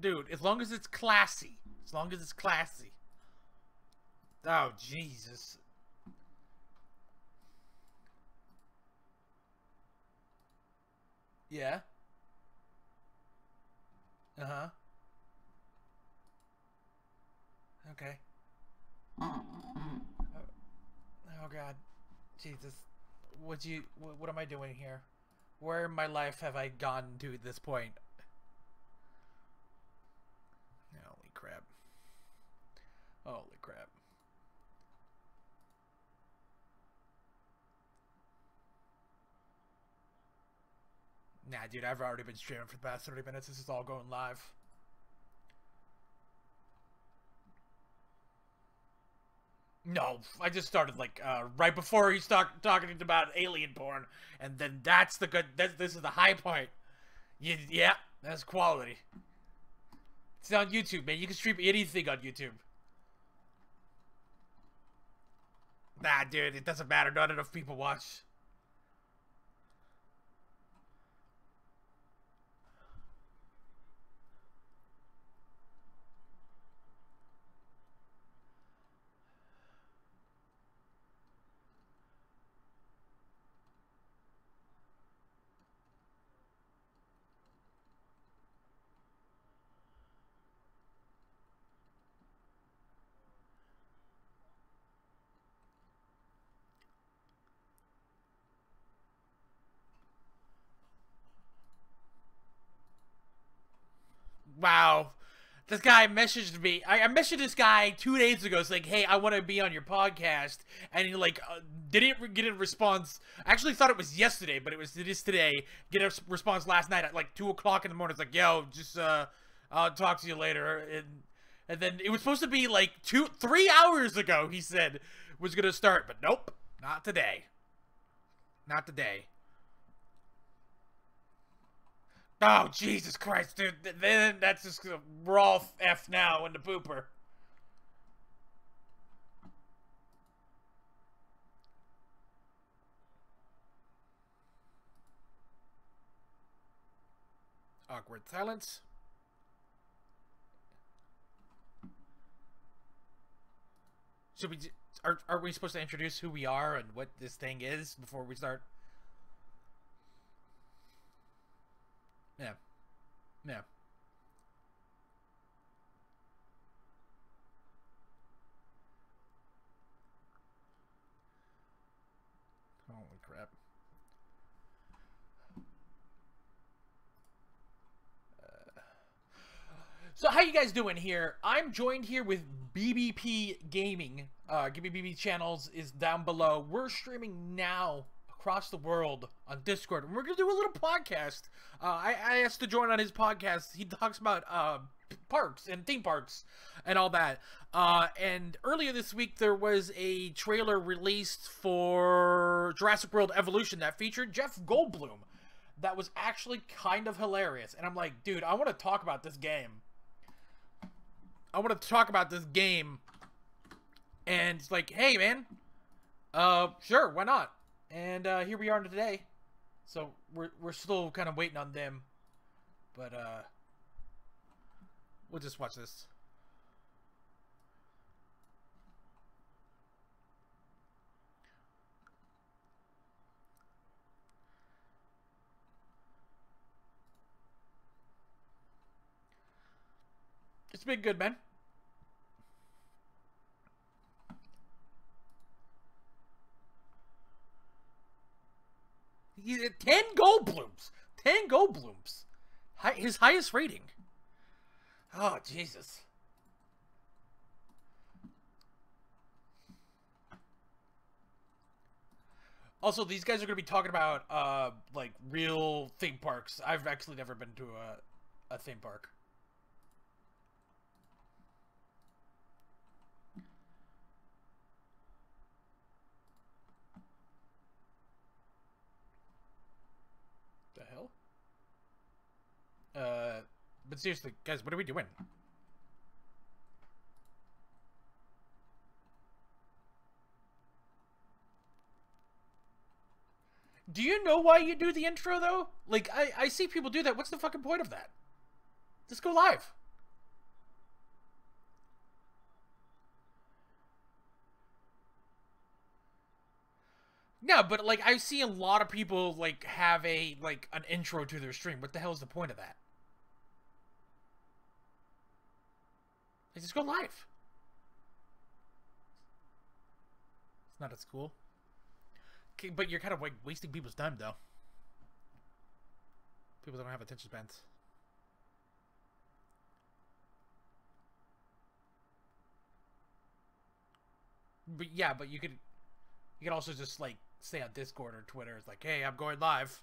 Dude, as long as it's classy. As long as it's classy. Oh, Jesus. Yeah. Uh-huh. Okay. Oh, God. Jesus. What am I doing here? Where in my life have I gone to at this point? Holy crap. Holy crap. Nah, dude, I've already been streaming for the past 30 minutes. This is all going live. No, I just started like right before he's talking about alien porn, and then that's the good. This is the high point. Yeah, that's quality. It's on YouTube, man. You can stream anything on YouTube. Nah, dude, it doesn't matter. Not enough people watch. Wow. This guy messaged me. I messaged this guy 2 days ago saying, hey, I want to be on your podcast. And he, like, didn't get a response. I actually thought it was yesterday, but it is today. Get a response last night at, like, 2 o'clock in the morning. It's like, yo, just, I'll talk to you later. And then it was supposed to be, like, 3 hours ago, he said, was going to start. But nope, not today. Not today. Oh, Jesus Christ, dude. Then that's just a raw F now in the pooper. Awkward silence. Should we... Are we supposed to introduce who we are and what this thing is before we start? Yeah. Yeah. Holy crap. So how you guys doing here? I'm joined here with BBP Gaming. BBP channels is down below. We're streaming now across the world on Discord, and we're gonna do a little podcast. I asked to join on his podcast. He talks about parks and theme parks and all that. And earlier this week there was a trailer released for Jurassic World Evolution that featured Jeff Goldblum. That was actually kind of hilarious, and I'm like, dude, I want to talk about this game. And it's like, hey man, sure, why not? And here we are today. So we're still kind of waiting on them, but we'll just watch this. It's been good, man. He 10 Goldblums. 10 Goldblums. His highest rating. Oh, Jesus. Also, these guys are going to be talking about, like, real theme parks. I've actually never been to a theme park. The hell? But seriously, guys, what are we doing? Do you know why you do the intro, though? Like, I see people do that. What's the fucking point of that? Just go live. Yeah, but like I see a lot of people like have a like an intro to their stream. What the hell is the point of that? Like, just go live. It's not at school. Okay, but you're kind of like wasting people's time though. People don't have attention spans. But yeah, but you could also just like stay on Discord or Twitter. It's like, hey, I'm going live.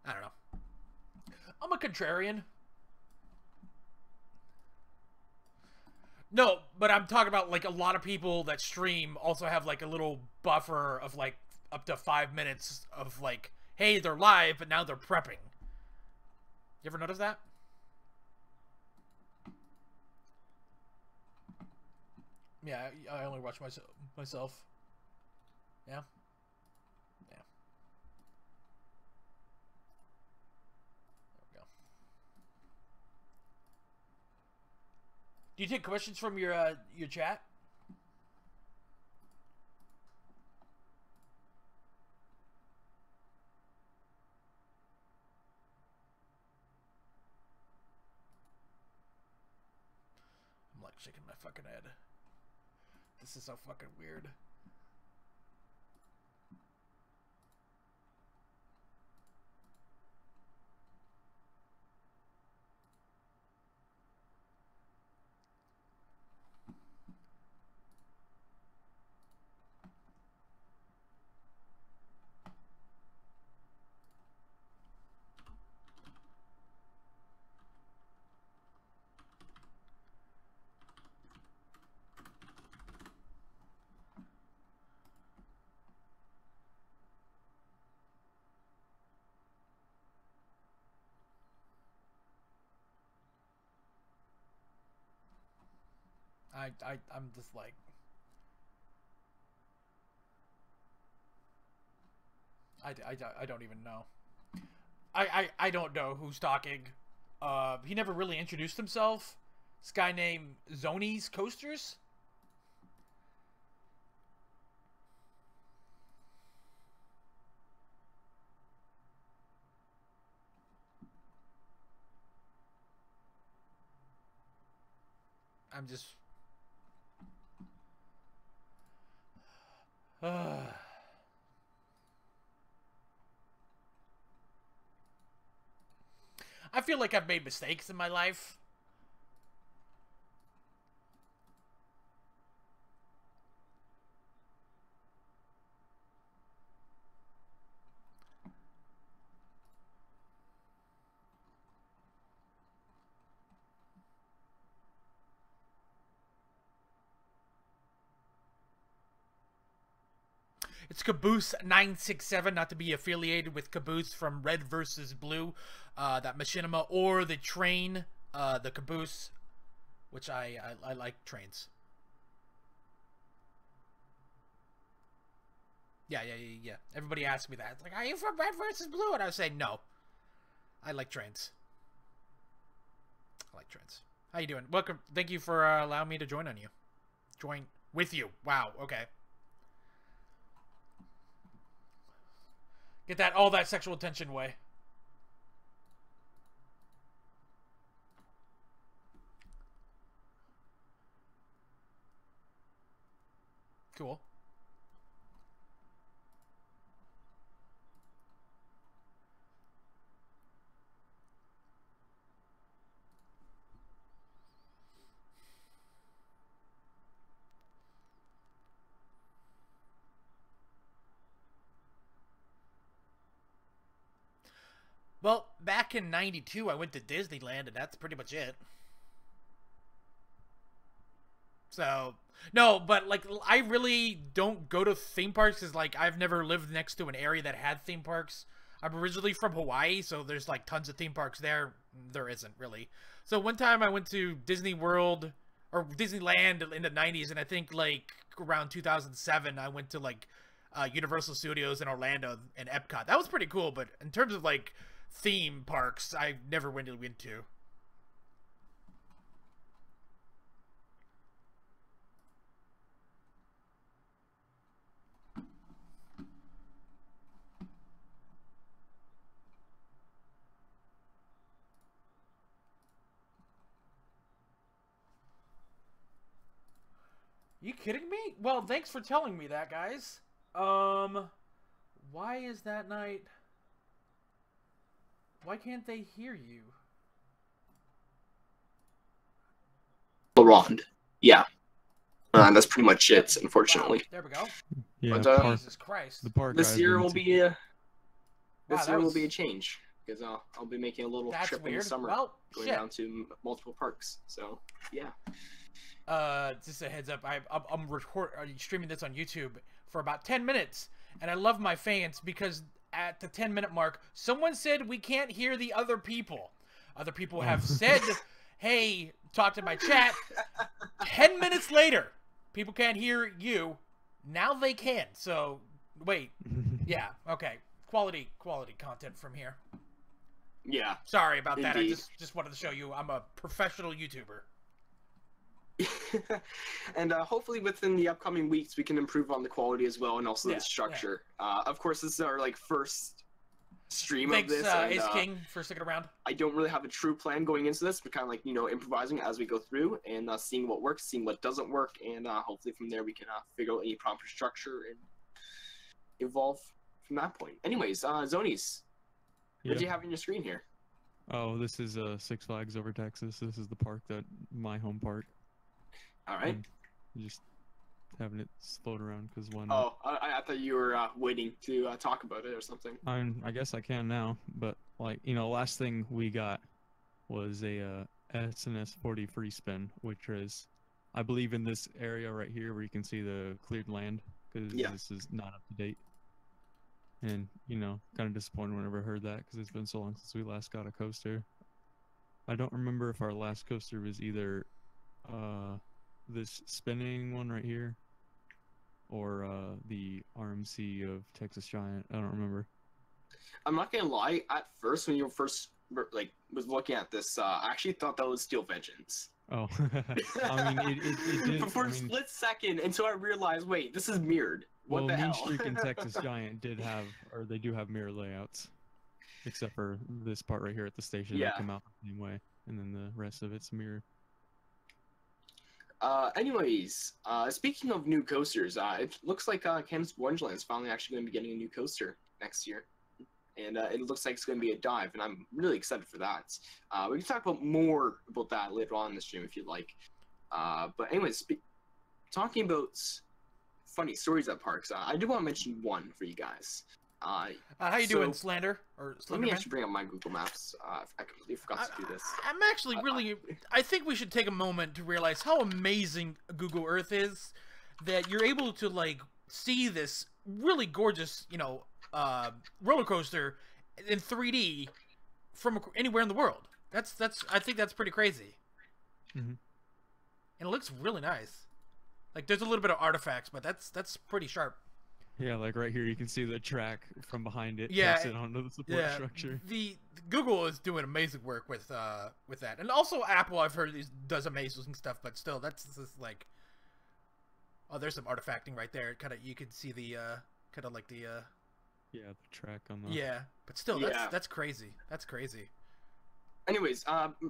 I don't know. I'm a contrarian. No, but I'm talking about like a lot of people that stream also have like a little buffer of like up to 5 minutes of like, hey, they're live, but now they're prepping. You ever notice that? Yeah, I only watch myself. Yeah. Yeah. There we go. Do you take questions from your chat? I'm like shaking my fucking head. This is so fucking weird. I'm just like, I don't even know. I don't know who's talking. He never really introduced himself. This guy named Zoni's Coasters. I'm just. I feel like I've made mistakes in my life. It's Caboose967, not to be affiliated with Caboose from Red versus Blue, that machinima, or the train, the Caboose, which I like trains. Yeah. Everybody asks me that. It's like, are you from Red versus Blue? And I say, no. I like trains. I like trains. How you doing? Welcome. Thank you for allowing me to join on you. Join with you. Wow. Okay. Get that all that sexual tension away. Cool. Well, back in '92, I went to Disneyland, and that's pretty much it. So, no, but, like, I really don't go to theme parks, because, like, I've never lived next to an area that had theme parks. I'm originally from Hawaii, so there's, like, tons of theme parks there. There isn't, really. So, one time I went to Disney World, or Disneyland in the '90s, and I think, like, around 2007, I went to, like, Universal Studios in Orlando and Epcot. That was pretty cool, but in terms of, like, theme parks, I never went to. kidding me? Well, thanks for telling me that, guys. Why is that night? Why can't they hear you? Laurent. Yeah. That's pretty much it, unfortunately. Wow, there we go. Yeah, But, Jesus Christ. the park this guys year went will to- be a Wow, change because I'll be making a little That's trip in weird. the summer, Well, going shit. down to multiple parks. So yeah. Just a heads up. I'm streaming this on YouTube for about 10 minutes, and I love my fans because at the 10-minute mark, someone said we can't hear the other people. Other people have said, "Hey, talk to my chat." 10 minutes later, people can't hear you. Now they can. So wait, yeah, okay. Quality content from here. Yeah. Sorry about that. I Indeed. just wanted to show you I'm a professional YouTuber. And hopefully within the upcoming weeks we can improve on the quality as well, and also Yeah, the structure. Of course, this is our first stream Thanks, of this. And, Ace King, for sticking around. I don't really have a true plan going into this. We're kind of improvising as we go through and seeing what works, seeing what doesn't work, and hopefully from there we can figure out any proper structure and evolve from that point. Anyways, Zonies, what do you have on your screen here? Oh, this is Six Flags over Texas. This is the park my home park. All right. Just having it float around because why not? Oh, I thought you were waiting to talk about it or something. I guess I can now, but last thing we got was a SNS 40 free spin, which is, I believe, in this area right here where you can see the cleared land, because this is not up to date. And kind of disappointed whenever I heard that, because it's been so long since we last got a coaster. I don't remember if our last coaster was either this spinning one right here, or the RMC of Texas Giant. I don't remember. I'm not gonna lie. At first, when you first was looking at this, I actually thought that was Steel Vengeance. Oh, I mean, it did. But for a split second, until I realized, wait, this is mirrored. What the Mean hell? Streak and Texas Giant they do have mirror layouts, except for this part right here at the station. Yeah. They come out the same way, and then the rest of it's mirrored. Anyways, speaking of new coasters, it looks like Canada's Wonderland is finally actually going to be getting a new coaster next year. And it looks like it's going to be a dive, and I'm really excited for that. We can talk more about that later on in the stream if you'd like. But anyways, talking about funny stories at parks, I do want to mention one for you guys. How you doing, Slander? Let me actually bring up my Google Maps. I completely forgot to do this. I'm actually really... I think we should take a moment to realize how amazing Google Earth is. That you're able to, see this really gorgeous, roller coaster in 3D from anywhere in the world. I think that's pretty crazy. Mm-hmm. And it looks really nice. There's a little bit of artifacts, but that's pretty sharp. Yeah, right here you can see the track from behind it. Yeah, takes it onto the support structure. The Google is doing amazing work with that, and also Apple, I've heard, does amazing stuff. But still, that's just oh, there's some artifacting right there. You can see the yeah, the track on the... Yeah, but still, that's crazy. That's crazy. Anyways,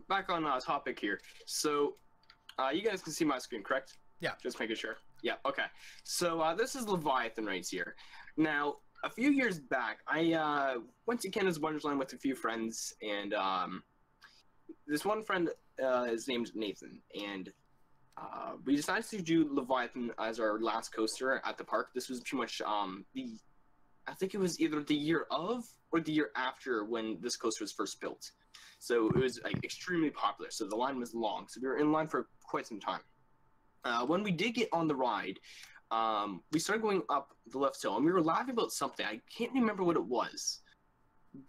back on topic here. So, you guys can see my screen, correct? Yeah. Just making sure. Yeah, okay. So, this is Leviathan right here. Now, a few years back, I went to Canada's Wonderland with a few friends, and this one friend is named Nathan, and we decided to do Leviathan as our last coaster at the park. This was pretty much I think it was either the year of or the year after when this coaster was first built. So it was extremely popular. So the line was long. So we were in line for quite some time. When we did get on the ride, we started going up the left hill, and we were laughing about something. I can't remember what it was,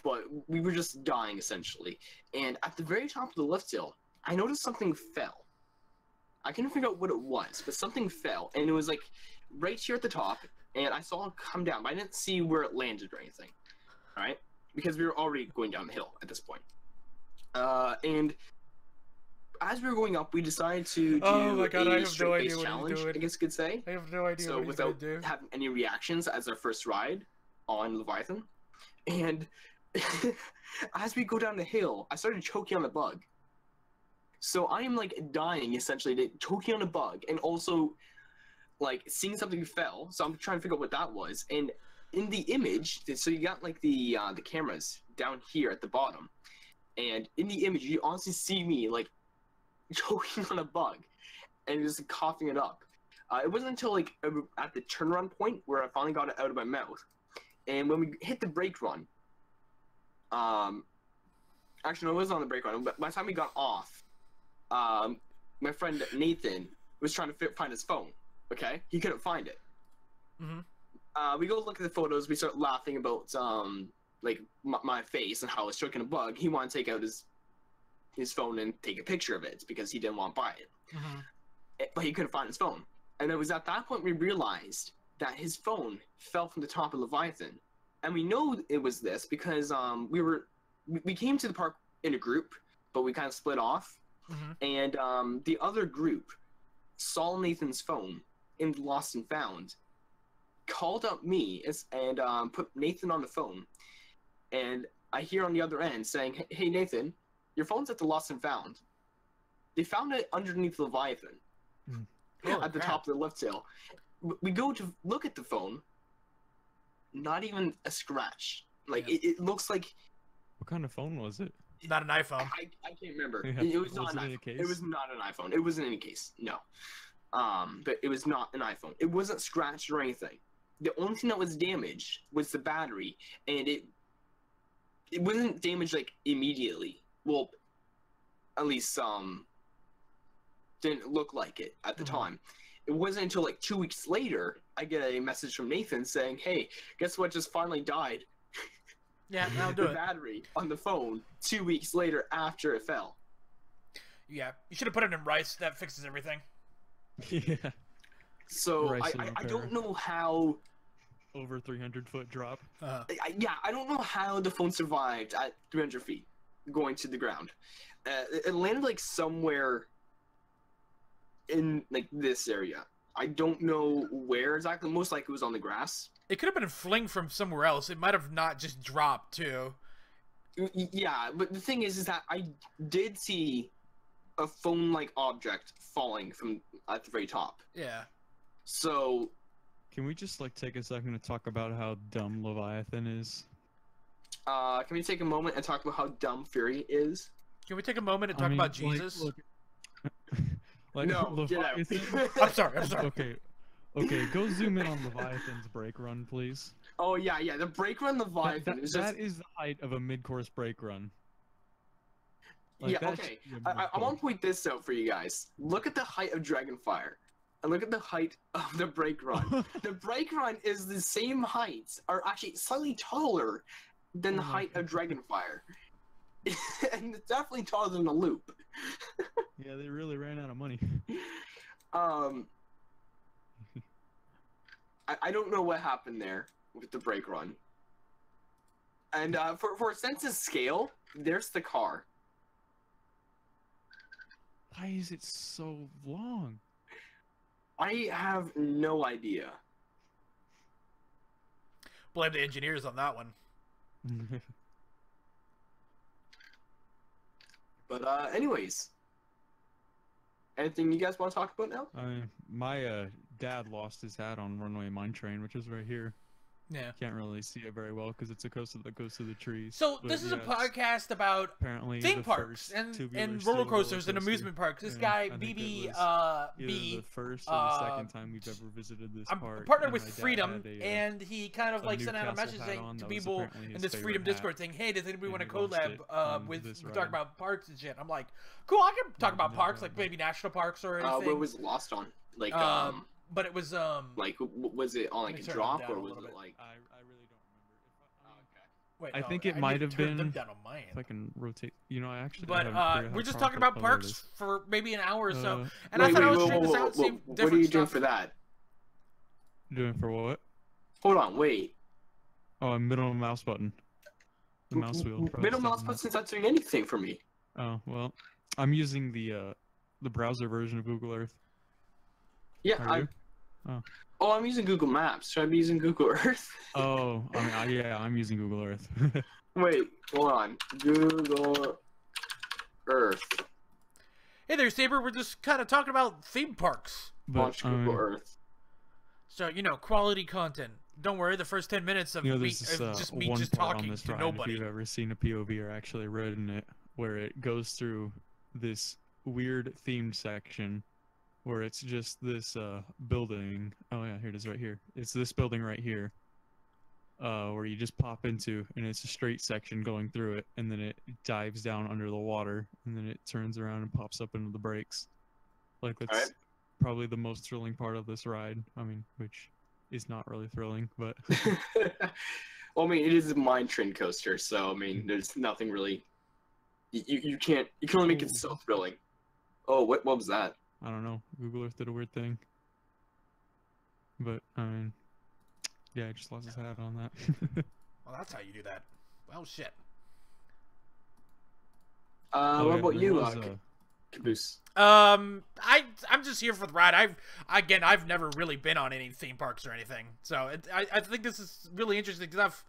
but we were just dying essentially. And at the very top of the left hill, I noticed something fell. I couldn't figure out what it was, but something fell, and it was right here at the top. And I saw it come down, but I didn't see where it landed or anything. All right, because we were already going down the hill at this point. And as we were going up, we decided to do a straight-based challenge, I guess you could say. I have no idea so what he's without gonna do. having any reactions as our first ride on Leviathan. And as we go down the hill, I started choking on the bug. So I am dying essentially, choking on a bug, and also like seeing something fell. So I'm trying to figure out what that was. And in the image, so you got like the cameras down here at the bottom, and in the image you honestly see me like choking on a bug and just coughing it up. It wasn't until like at the turnaround point where I finally got it out of my mouth. And when we hit the brake run, actually no, it wasn't on the brake run. But by the time we got off, my friend Nathan was trying to find his phone. Okay, he couldn't find it. We go look at the photos. We start laughing about like my face and how I was choking a bug. He wanted to take out his phone and take a picture of it because he didn't want to buy it. But he couldn't find his phone. And it was at that point we realized that his phone fell from the top of Leviathan. And we know it was this because we came to the park in a group, but we kind of split off. And the other group saw Nathan's phone in Lost and Found, called up me and put Nathan on the phone. And I hear on the other end saying, "Hey Nathan, your phone's at the Lost and Found." They found it underneath Leviathan. At the top of the lift hill. We go to look at the phone, not even a scratch. Like it looks like. What kind of phone was it? Not an iPhone. I can't remember. Yeah. It was not Was an it in a iPhone. case? It was not an iPhone. It wasn't in a case. No. But it was not an iPhone. It wasn't scratched or anything. The only thing that was damaged was the battery, and it wasn't damaged like immediately. Well, at least didn't look like it at the time. It wasn't until like 2 weeks later I get a message from Nathan saying, "Hey, guess what just finally died?" Yeah, I'll do the it. battery on the phone 2 weeks later after it fell. Yeah, you should have put it in rice. That fixes everything. Yeah. So Rice and I repair. don't know how. Over 300-foot drop. I don't know how the phone survived at 300 feet going to the ground. It landed like somewhere in like this area. I don't know where exactly. Most likely it was on the grass. It could have been a fling from somewhere else. It might have not just dropped too. Yeah, but the thing is that I did see a phone-like object falling from at the very top. Yeah. So, Can we just like take a second to talk about how dumb Leviathan is? can we take a moment and talk about how dumb Fury is? Can we take a moment and talk about Jesus? Like, No, get out. Leviathan. I'm sorry. Okay, go zoom in on Leviathan's brake run, please. Oh yeah, the brake run Leviathan is just. That is the height of a mid-course brake run. Like, Yeah, that okay. should be a I want to point this out for you guys. Look at the height of Dragonfire, and look at the height of the brake run. The brake run is the same height, or actually slightly taller than the height of Dragonfire. And it's definitely taller than the loop. Yeah, they really ran out of money. I don't know what happened there with the brake run. And for a sense of scale, there's the car. Why is it so long? I have no idea. Blame the engineers on that one. But anyways, anything you guys want to talk about now? My dad lost his hat on Runway Mine Train, which is right here. Yeah. Can't really see it very well because it's a coaster that goes through the trees. So but this is a yeah, it's podcast about apparently theme the parks first and tubular roller steel coasters and coaster. amusement parks. This Yeah, guy, I think it BB, was B, either the first or the second time we've ever visited this I'm park. partnered and with my dad Freedom, had a, and he kind of a like sent out a Newcastle message hat saying on to that was people apparently in his this favorite Freedom hat, Discord saying, "Hey, does anybody want to and he lost collab it on with this we ride. talk about parks and shit?" I'm like, "Cool, I can talk about no parks, problem. like maybe national parks or anything." What was it lost on? Like but it was like was it on let like me a turn them drop down or a was little it bit. like? I really don't remember. wait, I no, think it need might to have turn them been- down on my If I end. can rotate, you know, I actually. But haven't figured out we're how just far talking the about color it parks is. for maybe an hour or so, Uh, and I Wait, thought I wait, would stream this whoa, out, see what are different you doing stuff. for that? Doing for what? Hold on, wait. Oh, middle mouse button. The mouse wheel. press Middle mouse down. button's not doing anything for me. Oh well, I'm using the browser version of Google Earth. Yeah, Are you? Oh, I'm using Google Maps. Should I be using Google Earth? Oh, yeah, I'm using Google Earth. Wait, hold on. Google Earth. Hey there, Saber. We're just kind of talking about theme parks. But Launch Google Earth. So, you know, quality content. Don't worry, the first 10 minutes of You know, me, there's this, just me one just part on talking this to ride, nobody. if you've ever seen a POV or actually ridden it, where it goes through this weird themed section where it's just this building. Oh yeah, here it is right here. It's this building right here, where you just pop into, and it's a straight section going through it, and then it dives down under the water, and then it turns around and pops up into the brakes. Like, that's Alright. probably the most thrilling part of this ride. I mean, which is not really thrilling, but Well, I mean, it is a mine train coaster, so I mean, there's nothing really. You can only make it so thrilling. Oh, what was that? I don't know. Google Earth did a weird thing. But, I mean, yeah, I just lost his hat on that. Well, that's how you do that. Well, shit. What about there you, was, Caboose? I'm just here for the ride. I've never really been on any theme parks or anything, so I think this is really interesting stuff.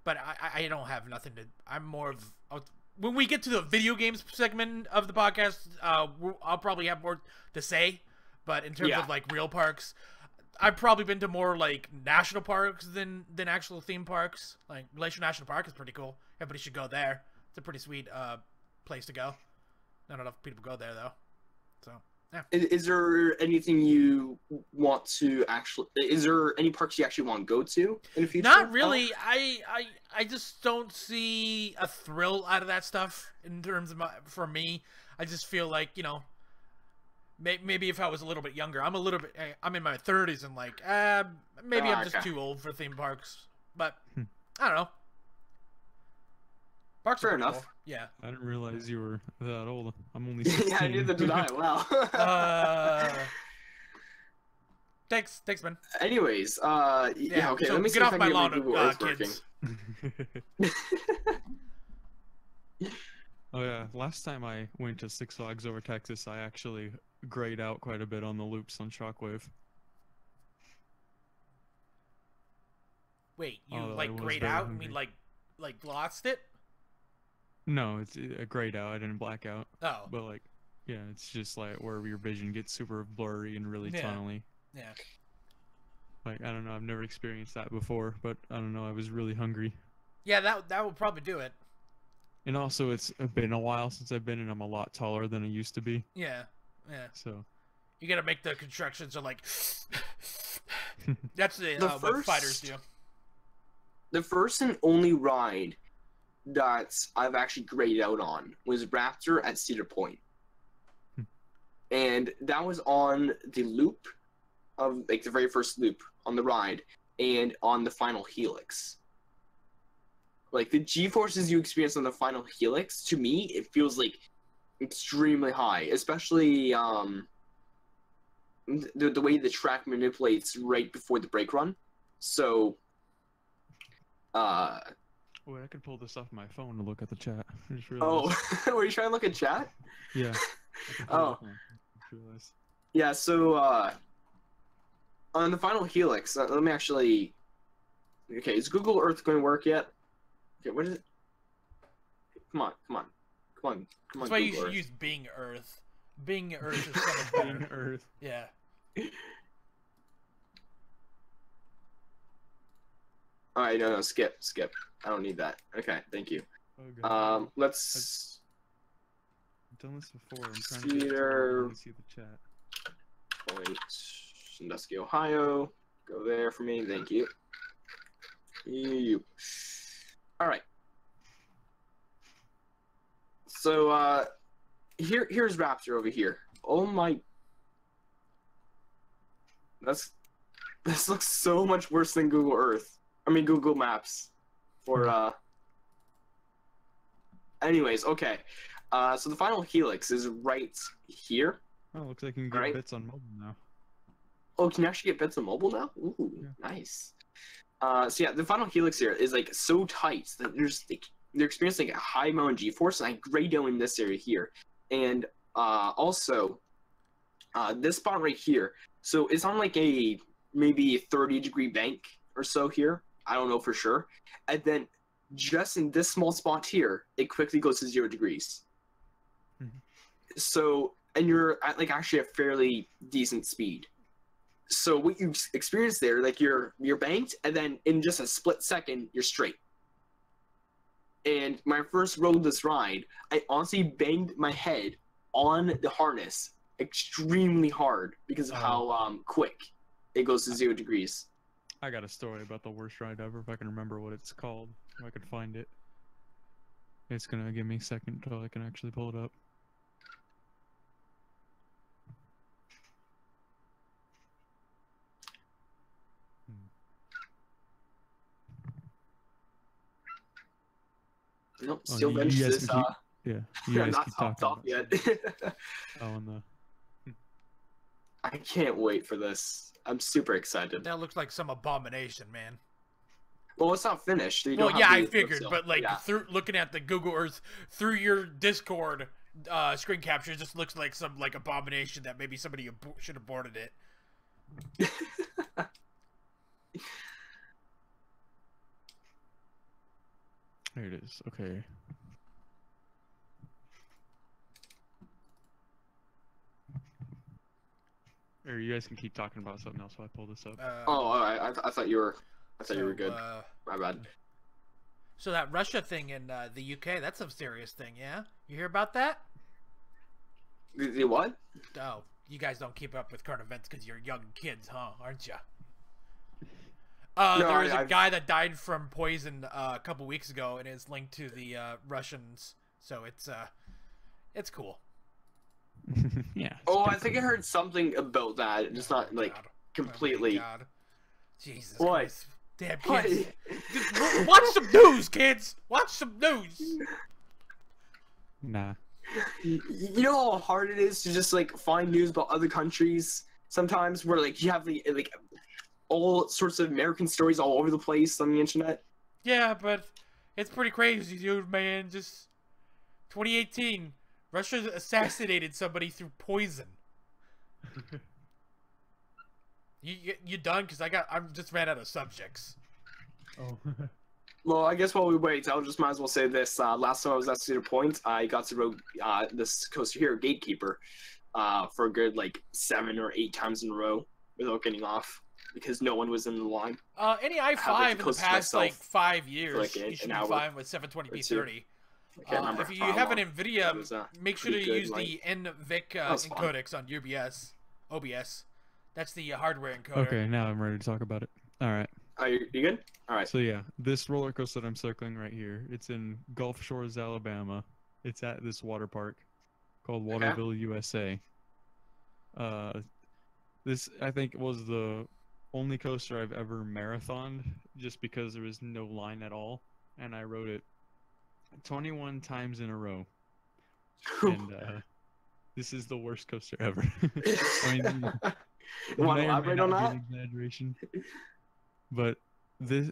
But I don't have nothing to. I'm more of when we get to the video games segment of the podcast, I'll probably have more to say. But in terms of like real parks, I've probably been to more like national parks than actual theme parks. Like Glacier National Park is pretty cool. Everybody should go there. It's a pretty sweet place to go. Not enough people go there though. So yeah. Is there anything you want to actually? Is there any parks you actually want to go to in the future? Not really. I just don't see a thrill out of that stuff in terms of for me. I just feel like, you know, maybe if I was a little bit younger. I'm in my 30s and like maybe I'm just too old for theme parks. But I don't know. Parks Fair are enough. cool. Yeah. I didn't realize you were that old. I'm only 16. Yeah, neither did I. Wow. Thanks, man. Anyways, yeah, okay. So let me see get if off I my can get my lawn, Google Earth working. kids. Oh yeah, last time I went to Six Flags over Texas, I actually grayed out quite a bit on the loops on Shockwave. Wait, you Although I like was grayed very out? You hungry. mean like lost it? No, it's a grayed out. I didn't black out. Oh. But like, yeah, it's just like where your vision gets super blurry and really Yeah. tunnely. Yeah. Like, I don't know, I've never experienced that before, but I don't know, I was really hungry. Yeah, that would probably do it. And also, it's been a while since I've been, and I'm a lot taller than I used to be. Yeah. Yeah. So, You gotta make the constructions so like that's what first- fighters do. The first and only ride that I've actually grayed out on was Raptor at Cedar Point. And that was on the loop of, like, the very first loop on the ride and on the final helix. Like, the G-forces you experience on the final helix, to me, it feels, like, extremely high. Especially, the way the track manipulates right before the brake run. So, wait, I could pull this off my phone to look at the chat. I just oh, realized. were you trying to look at chat? Yeah. Oh. Yeah, so, on the final helix, let me actually... Okay, is Google Earth going to work yet? Okay, what is it? Come on. That's why you Google should Earth. use Bing Earth. Bing Earth is so much better. Bing Earth. Yeah. Alright, no, skip. I don't need that. Okay, thank you. Oh, God. Let's... I've done this before. I'm trying to get Cedar to see the chat. Point, Sandusky, Ohio. Go there for me, thank you. Alright. So, here's Raptor over here. Oh my... This looks so much worse than Google Earth. I mean, Google Maps. For, Anyways, okay. So the final helix is right here. Oh, looks like you can get Alright. bits on mobile now. Oh, can you actually get bits on mobile now? Ooh, Yeah. nice. So yeah, the final helix here is like so tight that there's like they're experiencing a high amount of G-force, and I grayed out in this area here, and also this spot right here. So it's on like a maybe 30-degree bank or so here. I don't know for sure. And then just in this small spot here, it quickly goes to 0 degrees. Mhm. So, and you're at like actually a fairly decent speed. So what you experience there, like you're banked, and then in just a split second, you're straight. And when I first rode this ride, I honestly banged my head on the harness extremely hard because of how quick it goes to 0 degrees. I got a story about the worst ride ever, if I can remember what it's called, if I can find it. It's gonna give me a second until I can actually pull it up. Nope, still bench this. Yeah, you guys not keep topped off talking yet. I can't wait for this. I'm super excited. That looks like some abomination, man. Well, it's not finished. You Well, don't yeah, have I the figured, still. but like Yeah. through looking at the Google Earth through your Discord screen capture, it just looks like some like abomination that maybe somebody should have boarded it. There it is. Okay. Or you guys can keep talking about something else while I pull this up. I thought you were. I thought you were good. My bad. So that Russia thing in the UK, that's a serious thing, yeah? You hear about that? The what? Oh, you guys don't keep up with current events because you're young kids, huh? Aren't you? No, there was a guy that died from poison a couple weeks ago, and it's linked to the Russians. So it's cool. Yeah. Oh, I think I heard something about that. Just not like God. completely. Oh my God. Jesus What? Christ. Damn What? kids. Just watch some news, kids. Watch some news. Nah. You know how hard it is to just like find news about other countries sometimes, where like you have the like all sorts of American stories all over the place on the internet. Yeah, but it's pretty crazy, dude, man. Just 2018, Russia assassinated somebody through poison. You done? Cause I'm just ran out of subjects. Oh. Well, I guess while we wait, I'll just might as well say this. Last time I was at Cedar Point, I got to ride this coaster here, Gatekeeper, for a good like 7 or 8 times in a row without getting off because no one was in the line. Any i5 in the past like 5 years, like you should be hour fine with 720p 30. I can't remember If you how have an long. NVIDIA, It was, make sure to pretty good, use the NVIC was fun. encodix on OBS. That's the hardware encoder. Okay, now I'm ready to talk about it. All right. Are you good? All right. So yeah, this roller coaster that I'm circling right here, it's in Gulf Shores, Alabama. It's at this water park called Waterville, USA. This I think was the only coaster I've ever marathoned, just because there was no line at all, and I rode it 21 times in a row. And this is the worst coaster ever. I mean, You want to may or may elaborate on not that? be an exaggeration, but this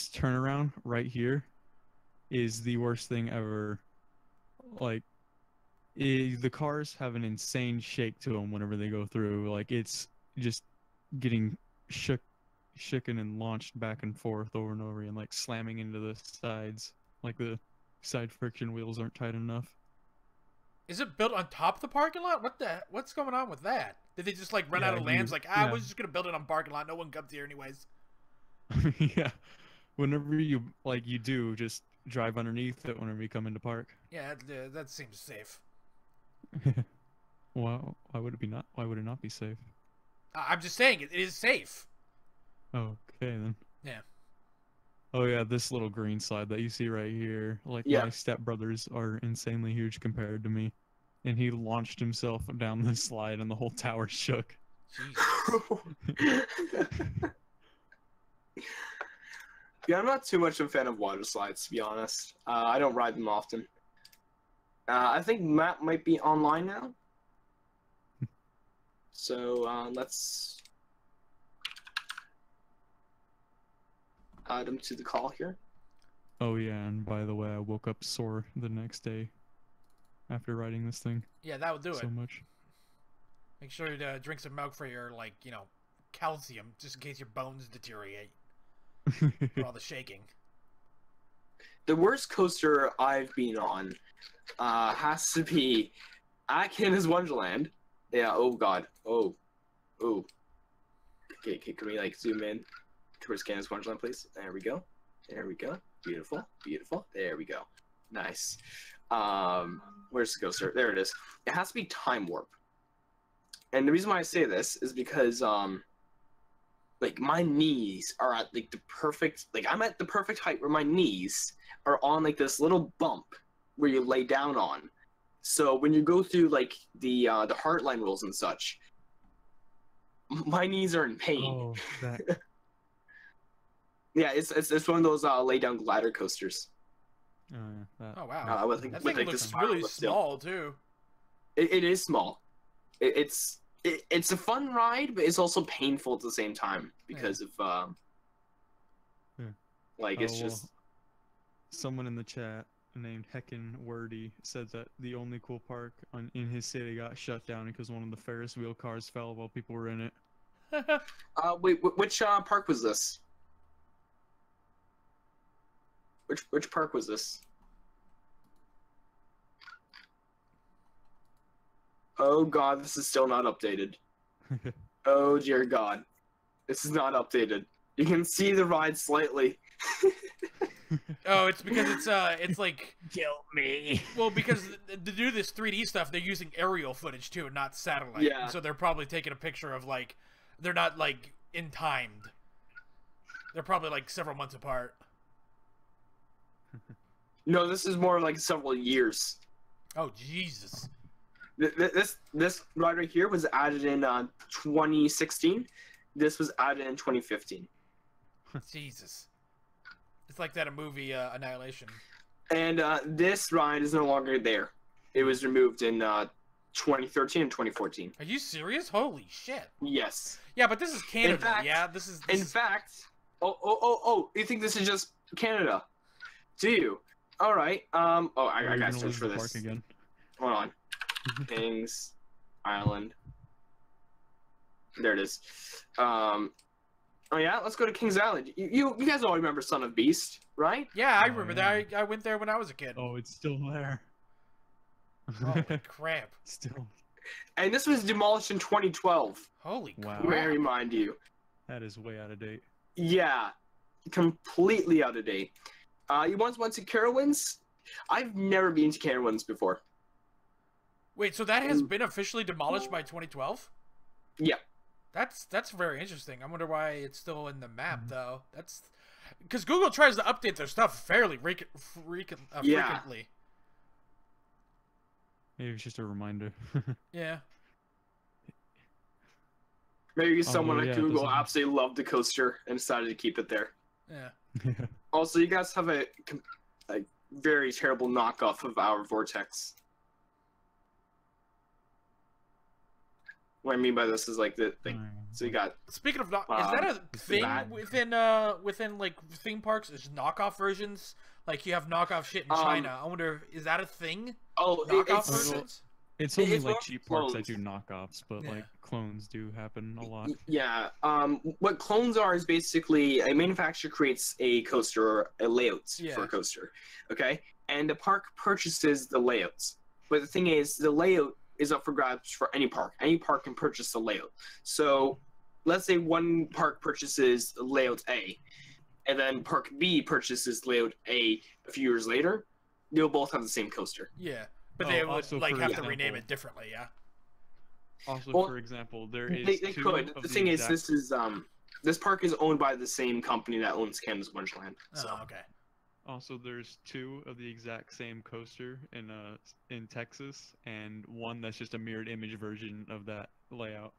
turnaround right here is the worst thing ever. Like, the cars have an insane shake to them whenever they go through. Like, it's just getting shooken and launched back and forth over and over again, like slamming into the sides. Like the side friction wheels aren't tight enough. Is it built on top of the parking lot? What's going on with that? Did they just like run Yeah, out of lands? Like, yeah. we're just gonna build it on parking lot. No one comes here anyways. Yeah, whenever you do, just drive underneath it whenever you come into park. Yeah, that seems safe. Well, why would it be not? Why would it not be safe? I'm just saying it is safe. Okay then. Yeah. Oh yeah, this little green slide that you see right here. Like, Yeah. my stepbrothers are insanely huge compared to me, and he launched himself down this slide, and the whole tower shook. Jesus. Yeah, I'm not too much of a fan of water slides, to be honest. I don't ride them often. I think Matt might be online now. So let's add him to the call here. Oh yeah, and by the way, I woke up sore the next day after riding this thing Yeah, that would do it. so much. Make sure to drink some milk for your calcium, just in case your bones deteriorate for all the shaking. The worst coaster I've been on has to be at Canada's Wonderland. Yeah, oh god. Oh. Okay, can we like zoom in towards Candace Wonderland, please? There we go. There we go. Beautiful, beautiful. There we go. Nice. Where's the ghost? There it is. It has to be time warp. And the reason why I say this is because like my knees are at like the perfect, like I'm at the perfect height where my knees are on like this little bump where you lay down on. So when you go through like the heartline rolls and such, my knees are in pain. Oh, that. Yeah, it's one of those lay down glider coasters. Oh, yeah, that. Oh wow. With, That with, thing like, looks the really spiral small too. It is small. It's a fun ride, but it's also painful at the same time because of like it's just. Someone in the chat named Heckin Wordy said that the only cool park in his city got shut down because one of the Ferris wheel cars fell while people were in it. Wait, which park was this? Which park was this? Oh god, this is still not updated. Oh dear god. This is not updated. You can see the ride slightly. Oh, it's because it's like Kill me. well, because to do this 3D stuff, they're using aerial footage too, and not satellite. Yeah. So they're probably taking a picture of like they're not like in timed. They're probably like several months apart. No, this is more like several years. Oh Jesus. This ride right here was added in 2016. This was added in 2015. Jesus. It's like that a movie Annihilation. And this ride is no longer there. It was removed in 2013 and 2014. Are you serious? Holy shit. Yes. Yeah, but this is Canada. In fact- yeah, this is. In fact, oh, you think this is just Canada? Do you? All right. I gotta search for this. Again. Hold on. Kings Island. There it is. Oh yeah, let's go to Kings Island. You guys all remember Son of Beast, right? Yeah, I Oh, remember yeah. that. I went there when I was a kid. Oh, it's still there. Holy crap. Still. And this was demolished in 2012. Holy Wow. crap. May I remind you? That is way out of date. Yeah, completely out of date. You once went to Carowinds? I've never been to Carowinds before. Wait, so that has been officially demolished by 2012? Yeah. That's very interesting. I wonder why it's still in the map though. That's because Google tries to update their stuff fairly frequently. Maybe it's just a reminder. Yeah. Maybe someone yeah, at it Google doesn't- absolutely loved the coaster and decided to keep it there. Yeah. Also, you guys have a very terrible knockoff of our Vortex. What I mean by this is like so you got Speaking of is that a thing that- within like theme parks? Is knockoff versions? Like you have knockoff shit in China. I wonder, is that a thing? Knockoff it's, versions? It's only It's like more cheap parks that clones. do knockoffs, but Yeah. like clones do happen a lot. Yeah. What clones are is basically a manufacturer creates a coaster or a layout Yeah. for a coaster, okay, and the park purchases the layouts. But the thing is, the layout is up for grabs for any park. Any park can purchase the layout. So, let's say one park purchases layout A, and then Park B purchases layout A a few years later. They'll both have the same coaster. Yeah, but Oh, they would also, like for have to rename example- it differently. Yeah. Also, Well, for example, there is They two could. of The thing is, exact- this park is owned by the same company that owns Canada's Wonderland. So. Oh, okay. Also, there's two of the exact same coaster in Texas, and one that's just a mirrored image version of that layout.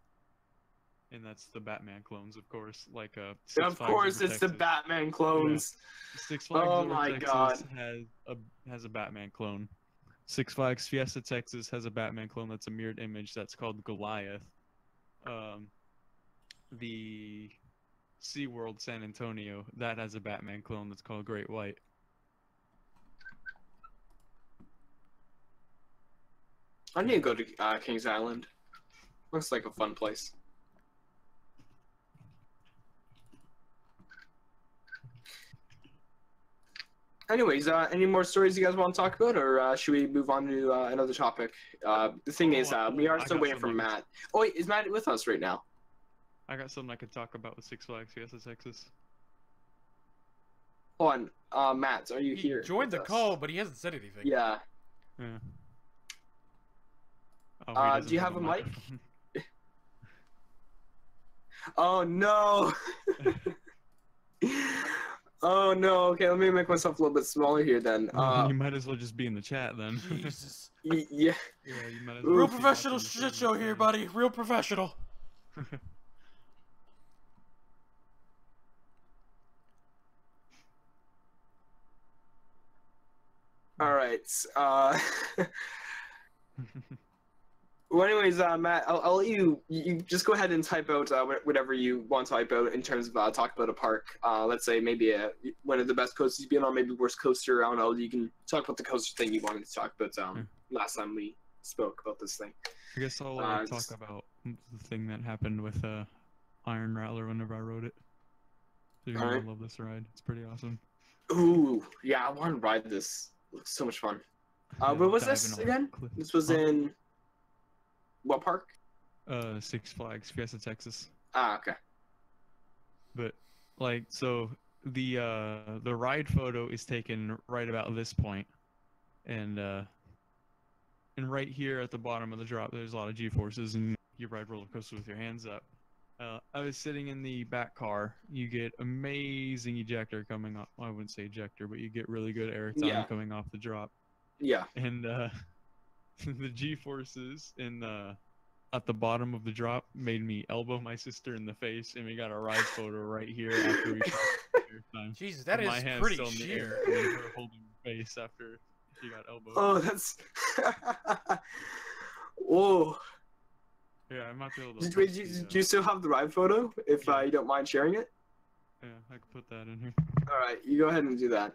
And that's the Batman clones, of course. Like Six Of Flags course, Over it's the Texas. Batman clones. Six Flags Oh Over my Texas God. has a Batman clone. Six Flags Fiesta Texas has a Batman clone that's a mirrored image that's called Goliath. The SeaWorld San Antonio, that has a Batman clone that's called Great White. I need to go to Kings Island. Looks like a fun place. Anyways, any more stories you guys want to talk about, or should we move on to another topic? The thing is, we are I still got waiting for some Matt. Oh wait, is Matt with us right now? I got something I could talk about with Six Flags Fiesta Texas. Hold on, Matt, are you He here? joined the with us? call, but he hasn't said anything. Yeah. Yeah. Oh, he doesn't Do you have a mic? microphone. Oh no! Oh no, okay, let me make myself a little bit smaller here then. You might as well just be in the chat then. Jesus. Yeah. Yeah, you might as well Real just be professional watching the shit show here, thing. buddy. Real professional. Alright, well, anyways, Matt, I'll let you just go ahead and type out whatever you want to type out in terms of talk about a park. Let's say maybe one of the best coasters you've been on, maybe worst coaster. I don't know. You can talk about the coaster thing you wanted to talk about last time we spoke about this thing. I guess I'll talk about the thing that happened with Iron Rattler whenever I rode it. So you're gonna love this ride. It's pretty awesome. Ooh, yeah, I want to ride this. It looks so much fun. What was this again? This was in what park? Six Flags Fiesta Texas. Ah, okay. But like, so the ride photo is taken right about this point, and right here at the bottom of the drop, there's a lot of G-forces, and you ride roller coasters with your hands up. I was sitting in the back car. You get amazing ejector coming off. Well, I wouldn't say ejector, but you get really good airtime coming off the drop. Yeah. And the G-forces at the bottom of the drop made me elbow my sister in the face, and we got a ride photo right here after we shot the airtime. Jesus, that my is hand's pretty still in the sheer. air, and then her holding her face after she got elbowed. Oh, that's. Whoa. Yeah, I might be able to. Do you still have the ride photo? If you don't mind sharing it. Yeah, I can put that in here. All right, you go ahead and do that.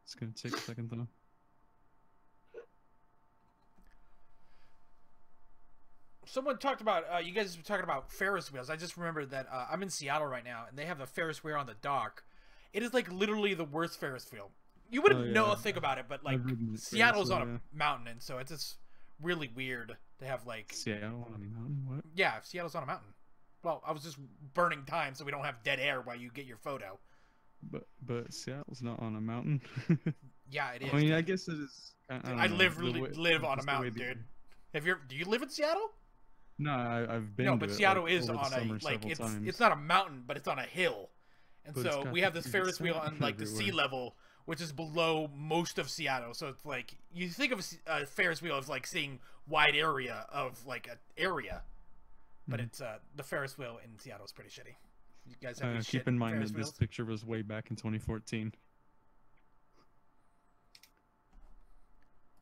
It's gonna take a second though. Someone talked about, you guys were talking about Ferris wheels. I just remembered that I'm in Seattle right now, and they have the Ferris wheel on the dock. It is like literally the worst Ferris wheel. You wouldn't know a thing about it, but like Seattle's on a mountain, and so it's just really weird to have like Seattle on a mountain. What? Yeah, Seattle's on a mountain. Well, I was just burning time so we don't have dead air while you get your photo. But Seattle's not on a mountain. Yeah, it is. I mean, I guess it is. I live on a mountain, dude. Do you live in Seattle? No, I've been. No, but to Seattle it, is like, on a like it's not a mountain, but it's on a hill, and But so we have this Ferris wheel on like the sea everywhere. level, which is below most of Seattle. So it's like you think of a Ferris wheel as like seeing wide area of like an area, but it's the Ferris wheel in Seattle is pretty shitty. You guys have any keep shit in mind Ferris that wheels? this picture was way back in 2014.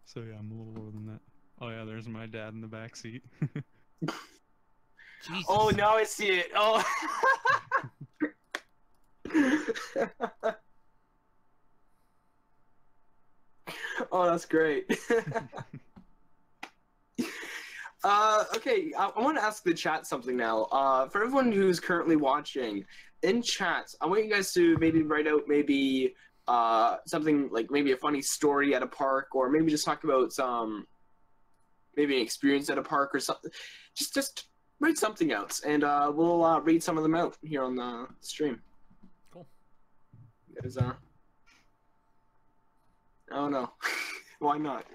So yeah, I'm a little lower than that. Oh yeah, there's my dad in the back seat. Jesus. Oh, now I see it. Oh. Oh, that's great. Okay, I want to ask the chat something now. For everyone who's currently watching, in chat, I want you guys to maybe write out maybe something like maybe a funny story at a park, or maybe just talk about some maybe an experience at a park or something. Just write something else, and we'll read some of them out here on the stream. Cool. Because, oh no, why not?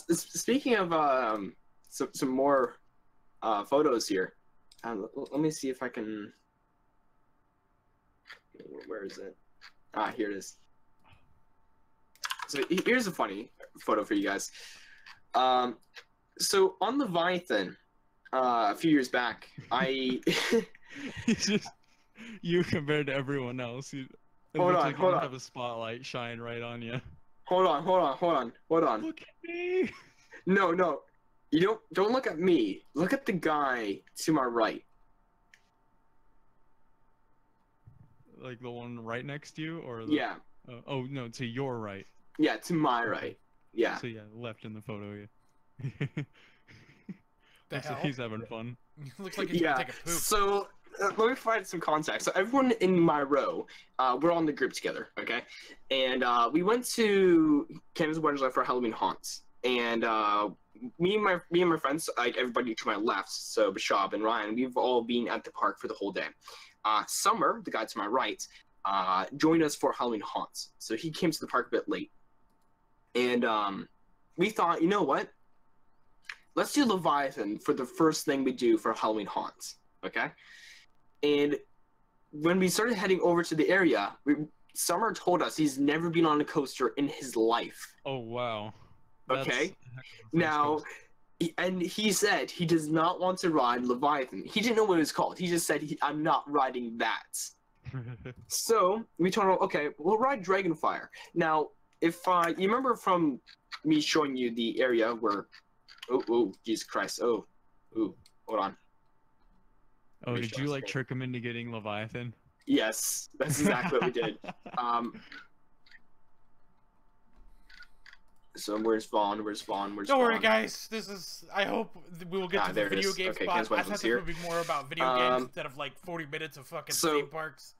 Speaking of some more photos here, let me see if I can. Where is it? Ah, here it is. So here's a funny photo for you guys. So on Leviathan, a few years back, I. It's just you compared to everyone else. Hold on. Have a spotlight shine right on you. Hold on. Look at me. No. You don't look at me. Look at the guy to my right. Like the one right next to you, or Yeah. Oh no, to your right. Yeah, to my right. Yeah. So yeah, left in the photo. Yeah. The Looks like hell? he's having fun. Looks like he's gonna take a poop. So let me provide some context. So everyone in my row, we're on the group together, okay? And we went to Canada's Wonderland for Halloween haunts. and me and my friends, like everybody to my left, so Bashab and Ryan, we've all been at the park for the whole day. Summer, the guy to my right, joined us for Halloween haunts, so he came to the park a bit late, and we thought, you know what? Let's do Leviathan for the first thing we do for Halloween haunts, okay? And when we started heading over to the area, Summer told us he's never been on a coaster in his life. Oh wow. Okay. Now, and he said he does not want to ride Leviathan. He didn't know what it was called. He just said, I'm not riding that. So we told him, okay, we'll ride Dragonfire. Now, if you remember from me showing you the area where, oh, Jesus Christ, oh, hold on. Oh, did you like trick him into getting Leviathan? Yes, that's exactly what we did. So where's Vaughn? Don't worry, guys. This is. I hope we will get to the video game spot. I thought this would be more about video games instead of like 40 minutes of fucking theme parks.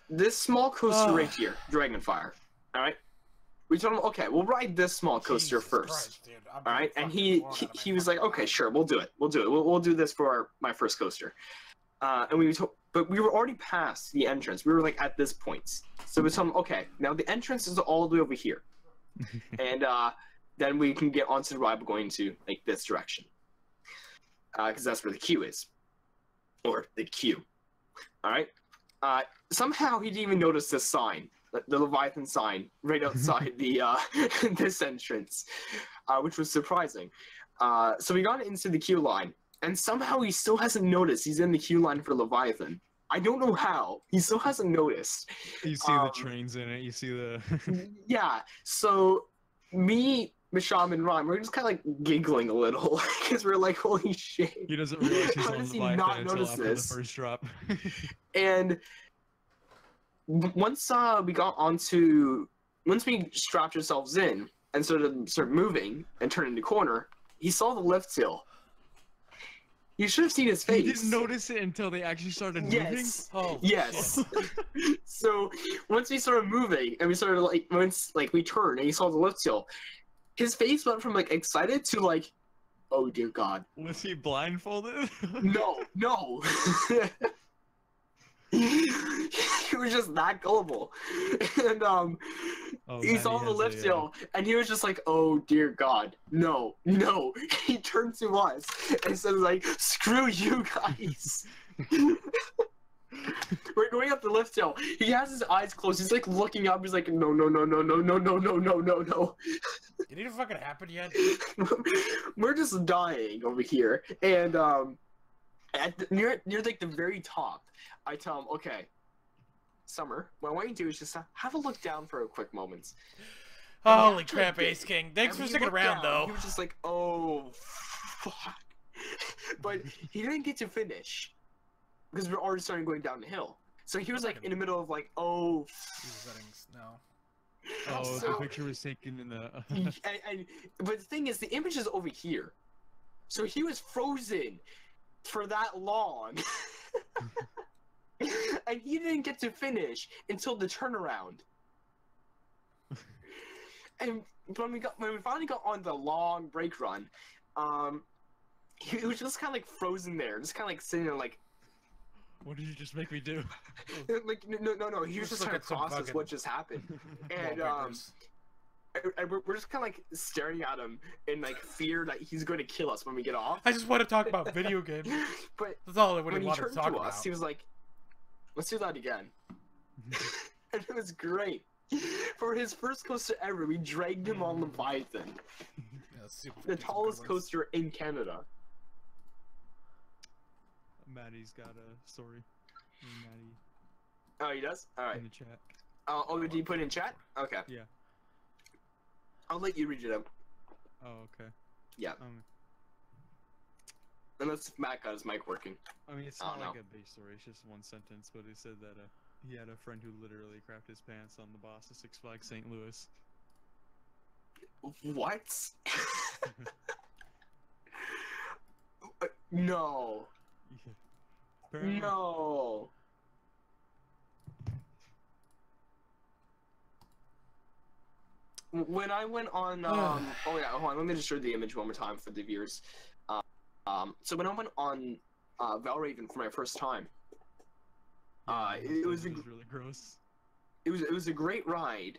This small coaster right here, Dragonfire. All right. We told him, okay, we'll ride this small coaster first. Christ, dude. All right, and he was like, okay, sure, we'll do it. We'll do this for my first coaster. And but we were already past the entrance. We were like at this point. So we told him, okay, now the entrance is all the way over here, and then we can get onto the ride going to like this direction, because that's where the queue is, or the queue. All right. Somehow he didn't even notice this sign, the Leviathan sign, right outside the this entrance, which was surprising. So we got into the queue line, and somehow he still hasn't noticed he's in the queue line for Leviathan. I don't know how. He still hasn't noticed. You see the trains in it. You see the. Yeah. So me, Misham, and Ron, we're just kind of like giggling a little because we're like, "Holy shit!" He doesn't realize he's How on does he Leviathan not until notice after this? the first drop. And once we strapped ourselves in and started moving and turning the corner, he saw the lift hill. You should have seen his face. He didn't notice it until they actually started moving? Oh, yes. So once we started moving and we started we turned and he saw the lift hill, his face went from like excited to like, oh dear God. Was he blindfolded? No. He was just that gullible, and he saw the lift hill, and he was just like, "Oh dear God, no!" He turned to us and said, "Like, screw you guys." We're going up the lift hill. He has his eyes closed. He's like looking up. He's like, "No." Did it fucking happen yet? We're just dying over here, and near like the very top, I tell him, okay, Summer, what I want you to do is just have a look down for a quick moment. Holy crap, Ace King. Thanks for sticking around, though. He was just like, oh, fuck. But he didn't get to finish because we're already starting going down the hill. So he was like in the middle of like, oh. Settings, no. Oh, the picture was taken in the. But the thing is, the image is over here. So he was frozen for that long. And he didn't get to finish until the turnaround. And when we finally got on the long brake run, he was just kind of like frozen there, just kind of like sitting there like, what did you just make me do? Like no, he was just trying to process what just happened. And we're just kind of like staring at him in like fear that he's going to kill us when we get off. I just want to talk about video games. But that's all I when he wanted turned to talk to about. us, he was like, "Let's do that again." And it was great. For his first coaster ever, we dragged him on Leviathan, the tallest coaster in Canada. Maddie's got a story. Maddie. Oh, he does? Alright. In the chat. Oh, did you put it in chat? Okay. Yeah. I'll let you read it out. Oh, okay. Yeah. Unless Matt got his mic working. I mean, it's not like a base story, it's just one sentence, but he said that he had a friend who literally crapped his pants on the boss of Six Flags St. Louis. What? No. Yeah. No. when I went on, oh yeah, hold on, let me just show the image one more time for the viewers. So when I went on Valraven for my first time, it was really gross. It was a great ride,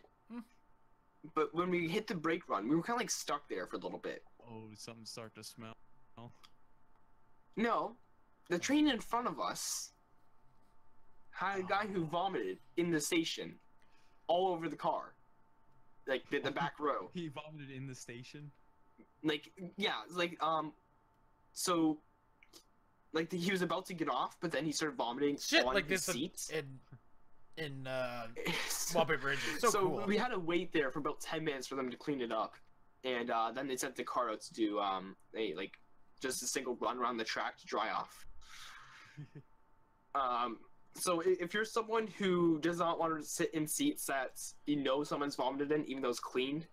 but when we hit the brake run, we were kind of like stuck there for a little bit. Oh, something start to smell. No, the train in front of us had a guy who vomited in the station, all over the car, like the back row. He vomited in the station. Like yeah, like so, like he was about to get off, but then he started vomiting on like his this seats. in Wallpaper Ridge. So cool. We had to wait there for about 10 minutes for them to clean it up, and then they sent the car out to do just a single run around the track to dry off. So if you're someone who does not want to sit in seats that someone's vomited in, even though it's cleaned,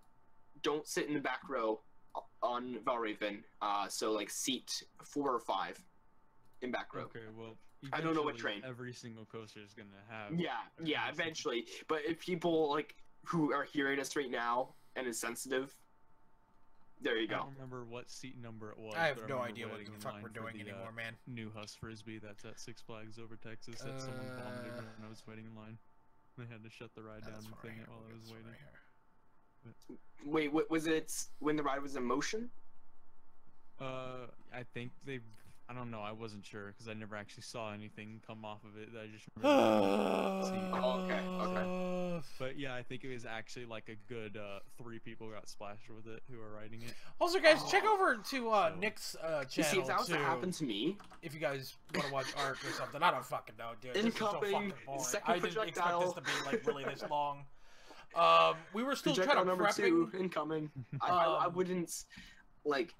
don't sit in the back row on Valraven. So like seat 4 or 5 in back row. Okay, well, I don't know what train. Every single coaster is gonna have. Yeah, eventually. But if people like who are hearing us right now and is sensitive, there you go. I don't remember what seat number it was. I have but no remember idea what waiting the in fuck line we're for doing the, anymore, man. New Huss Frisbee that's at Six Flags over Texas that someone vomited when I was waiting in line. They had to shut the ride down and thing it while I was waiting. Wait, what was it when the ride was in motion? I think I don't know. I wasn't sure because I never actually saw anything come off of it. I just remember. Okay. But yeah, I think it was actually like a good 3 people got splashed with it who are riding it. Also, guys, check over to Nick's channel. You see, if that was to happen to me, if you guys want to watch Ark or something, I don't fucking know, dude. Incoming, I didn't expect this to be like really this long. We were still trying to number prepping. 2 incoming. I wouldn't like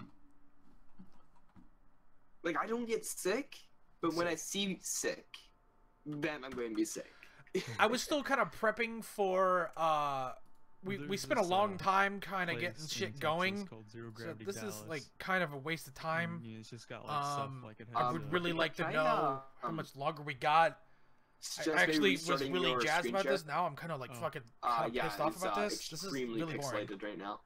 I don't get sick, but when I see sick, then I'm going to be sick. I was still kind of prepping for we spent a long time kind of getting shit going. So this is like kind of a waste of time. Yeah, it's just got like stuff like it has. I would really like to know how much longer we got. I actually was really jazzed about this. Now I'm kind of like fucking pissed off about this. This is really boring right now.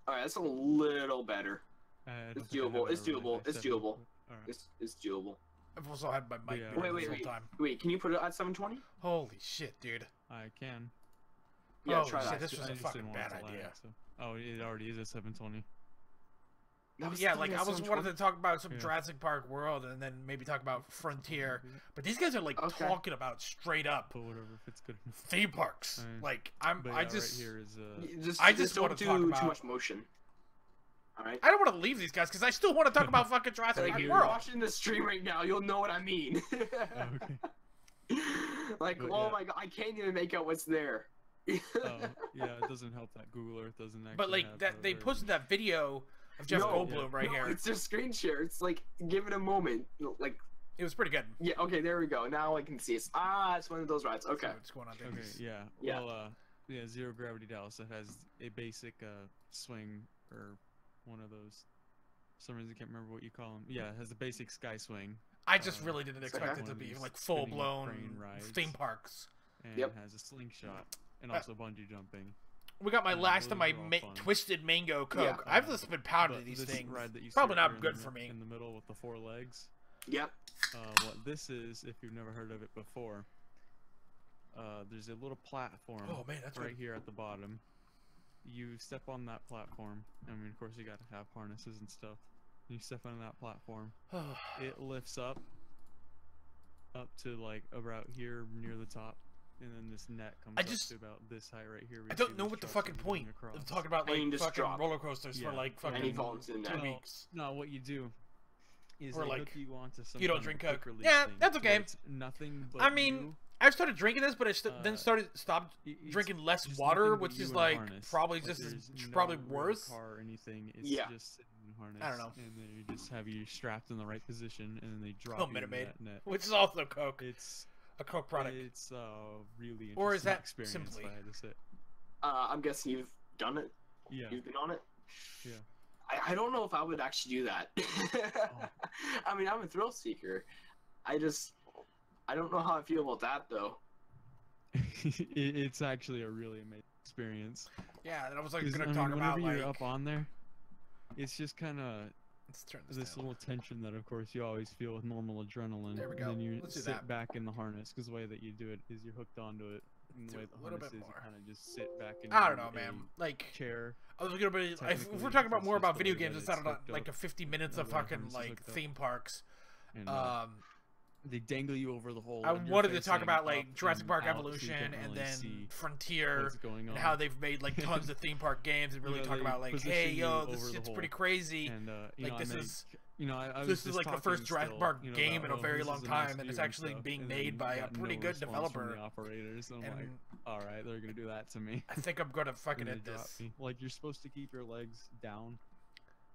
Alright, that's a little better. It's doable. It's doable. It's doable. It's doable. I've also had my mic wait, can you put it at 720? Holy shit, dude. I can. Yeah, try that. This was a fucking bad idea. Oh, it already is at 720. Yeah, like I was wanted to talk about some Jurassic Park World and then maybe talk about Frontier, but these guys are like talking about straight up theme parks. Like I just don't do too much motion. All right. I don't want to leave these guys because I still want to talk about fucking Jurassic Park World. If you're watching the stream right now, you'll know what I mean. Like, oh my god, I can't even make out what's there. Yeah, it doesn't help that Google Earth doesn't actually. But like that, they posted that video of Jeff Goldblum right here. It's just screen share. It's like, give it a moment. Like, it was pretty good. Yeah. Okay. There we go. Now I can see it. It's one of those rides. Okay. So what's going on there? Okay. Yeah. Well, Zero Gravity Dallas. It has a basic swing or one of those. For some reason I can't remember what you call them. Yeah, it has a basic sky swing. I just really didn't expect it to be like full blown theme parks. And it has a slingshot and also bungee jumping. We got my last of my Twisted Mango Coke. I've just been pounding these things. Probably not good for me. In the middle with the 4 legs. Yep. What this is, if you've never heard of it before, there's a little platform right here at the bottom. You step on that platform. I mean, of course, you got to have harnesses and stuff. You step on that platform. It lifts up to like about here near the top. And then this net comes up to about this height right here. I don't know what the fucking point of talking about like fucking roller coasters for like fucking 2 weeks. No, what you do is or like you onto some you don't drink Coke. Yeah, that's okay. So nothing but I mean, I've started drinking this, but I then stopped drinking less water, which is like probably just probably worse. Car or anything. It's just sitting in harness. I don't know. And then you just have you strapped in the right position, and then they drop you into that net. Which is also Coke. It's a Coke product. It's really interesting. Or is that experience, simply? If I had to say. I'm guessing you've done it. Yeah. You've been on it. Yeah. I don't know if I would actually do that. I mean, I'm a thrill seeker. I don't know how I feel about that though. It's actually a really amazing experience. Yeah, and I was like 'Cause, gonna I talk mean, about whenever like. you're up on there, it's just kind of Let's turn this this down. little tension that, of course, you always feel with normal adrenaline. There we go. And then you Let's do sit that. back in the harness, because the way that you do it is you're hooked onto it. And the Do way a the little harness bit is, you more. kind of just sit back in I don't know, man. Like, chair. I was gonna be. If Technically, we're talking about it's more just about the video way games, that instead of it's hooked like up. a 50 minutes The of way the fucking harness is like hooked up. theme parks. And they dangle you over the hole. I and you're wanted to talk facing about up like Jurassic and Park out, so you Evolution can't and really then see Frontier what's going and on. how they've made like tons of theme park games and really You know, talk they about like, position hey, you yo, this over the shit's hole. pretty crazy. And you Like know, this I is was this is just like the talking first Jurassic still, Park you know, game about, in a very this long is a time, nice and it's view actually stuff, being and made then by a got pretty no good response from developer. the operators. And I'm And like, all right, they're gonna do that to me. I think I'm gonna fucking Gonna hit drop this. me. Like, you're supposed to keep your legs down,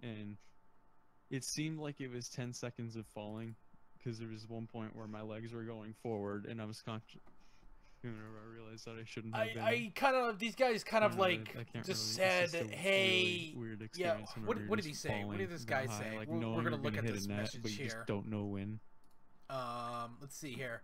and it seemed like it was 10 seconds of falling, because there was one point where my legs were going forward, and I was conscious. I realized that I shouldn't have been. I kind of, these guys kind of like I can't just really, it's said, just a hey, really weird yeah, experience whenever what you're did he just say? What did falling this that guy high, say? like, We're knowing gonna you're look at hit this a net, message but you here. just don't know when. Let's see here.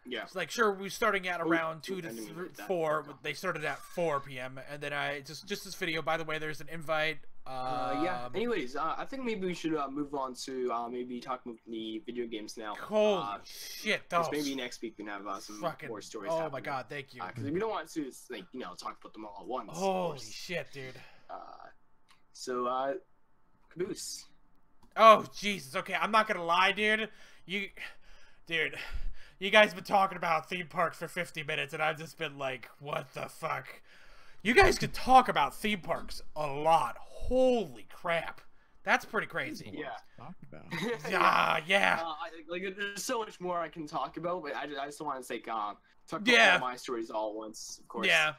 Yeah. It's like, sure, we're starting at around 2 to I didn't even hit that. 4. But they started at 4 p.m. And then I just this video. By the way, there's an invite. Yeah. Anyways, I think maybe we should move on to maybe talk about the video games now. Holy shit! Because maybe next week we can have some fucking more stories. Oh happening. my god! Thank you. Because we don't want to like talk about them all at once. of Holy course. shit, dude. So Caboose. Oh Jesus. Okay, I'm not gonna lie, dude. Dude, you guys been talking about theme parks for 50 minutes, and I've just been like, what the fuck? You guys could talk about theme parks a lot. Holy crap. That's pretty crazy. Yeah. Talk about. Yeah. Like there's so much more I can talk about, but I just don't want to talk about all my stories all at once, of course. Yeah.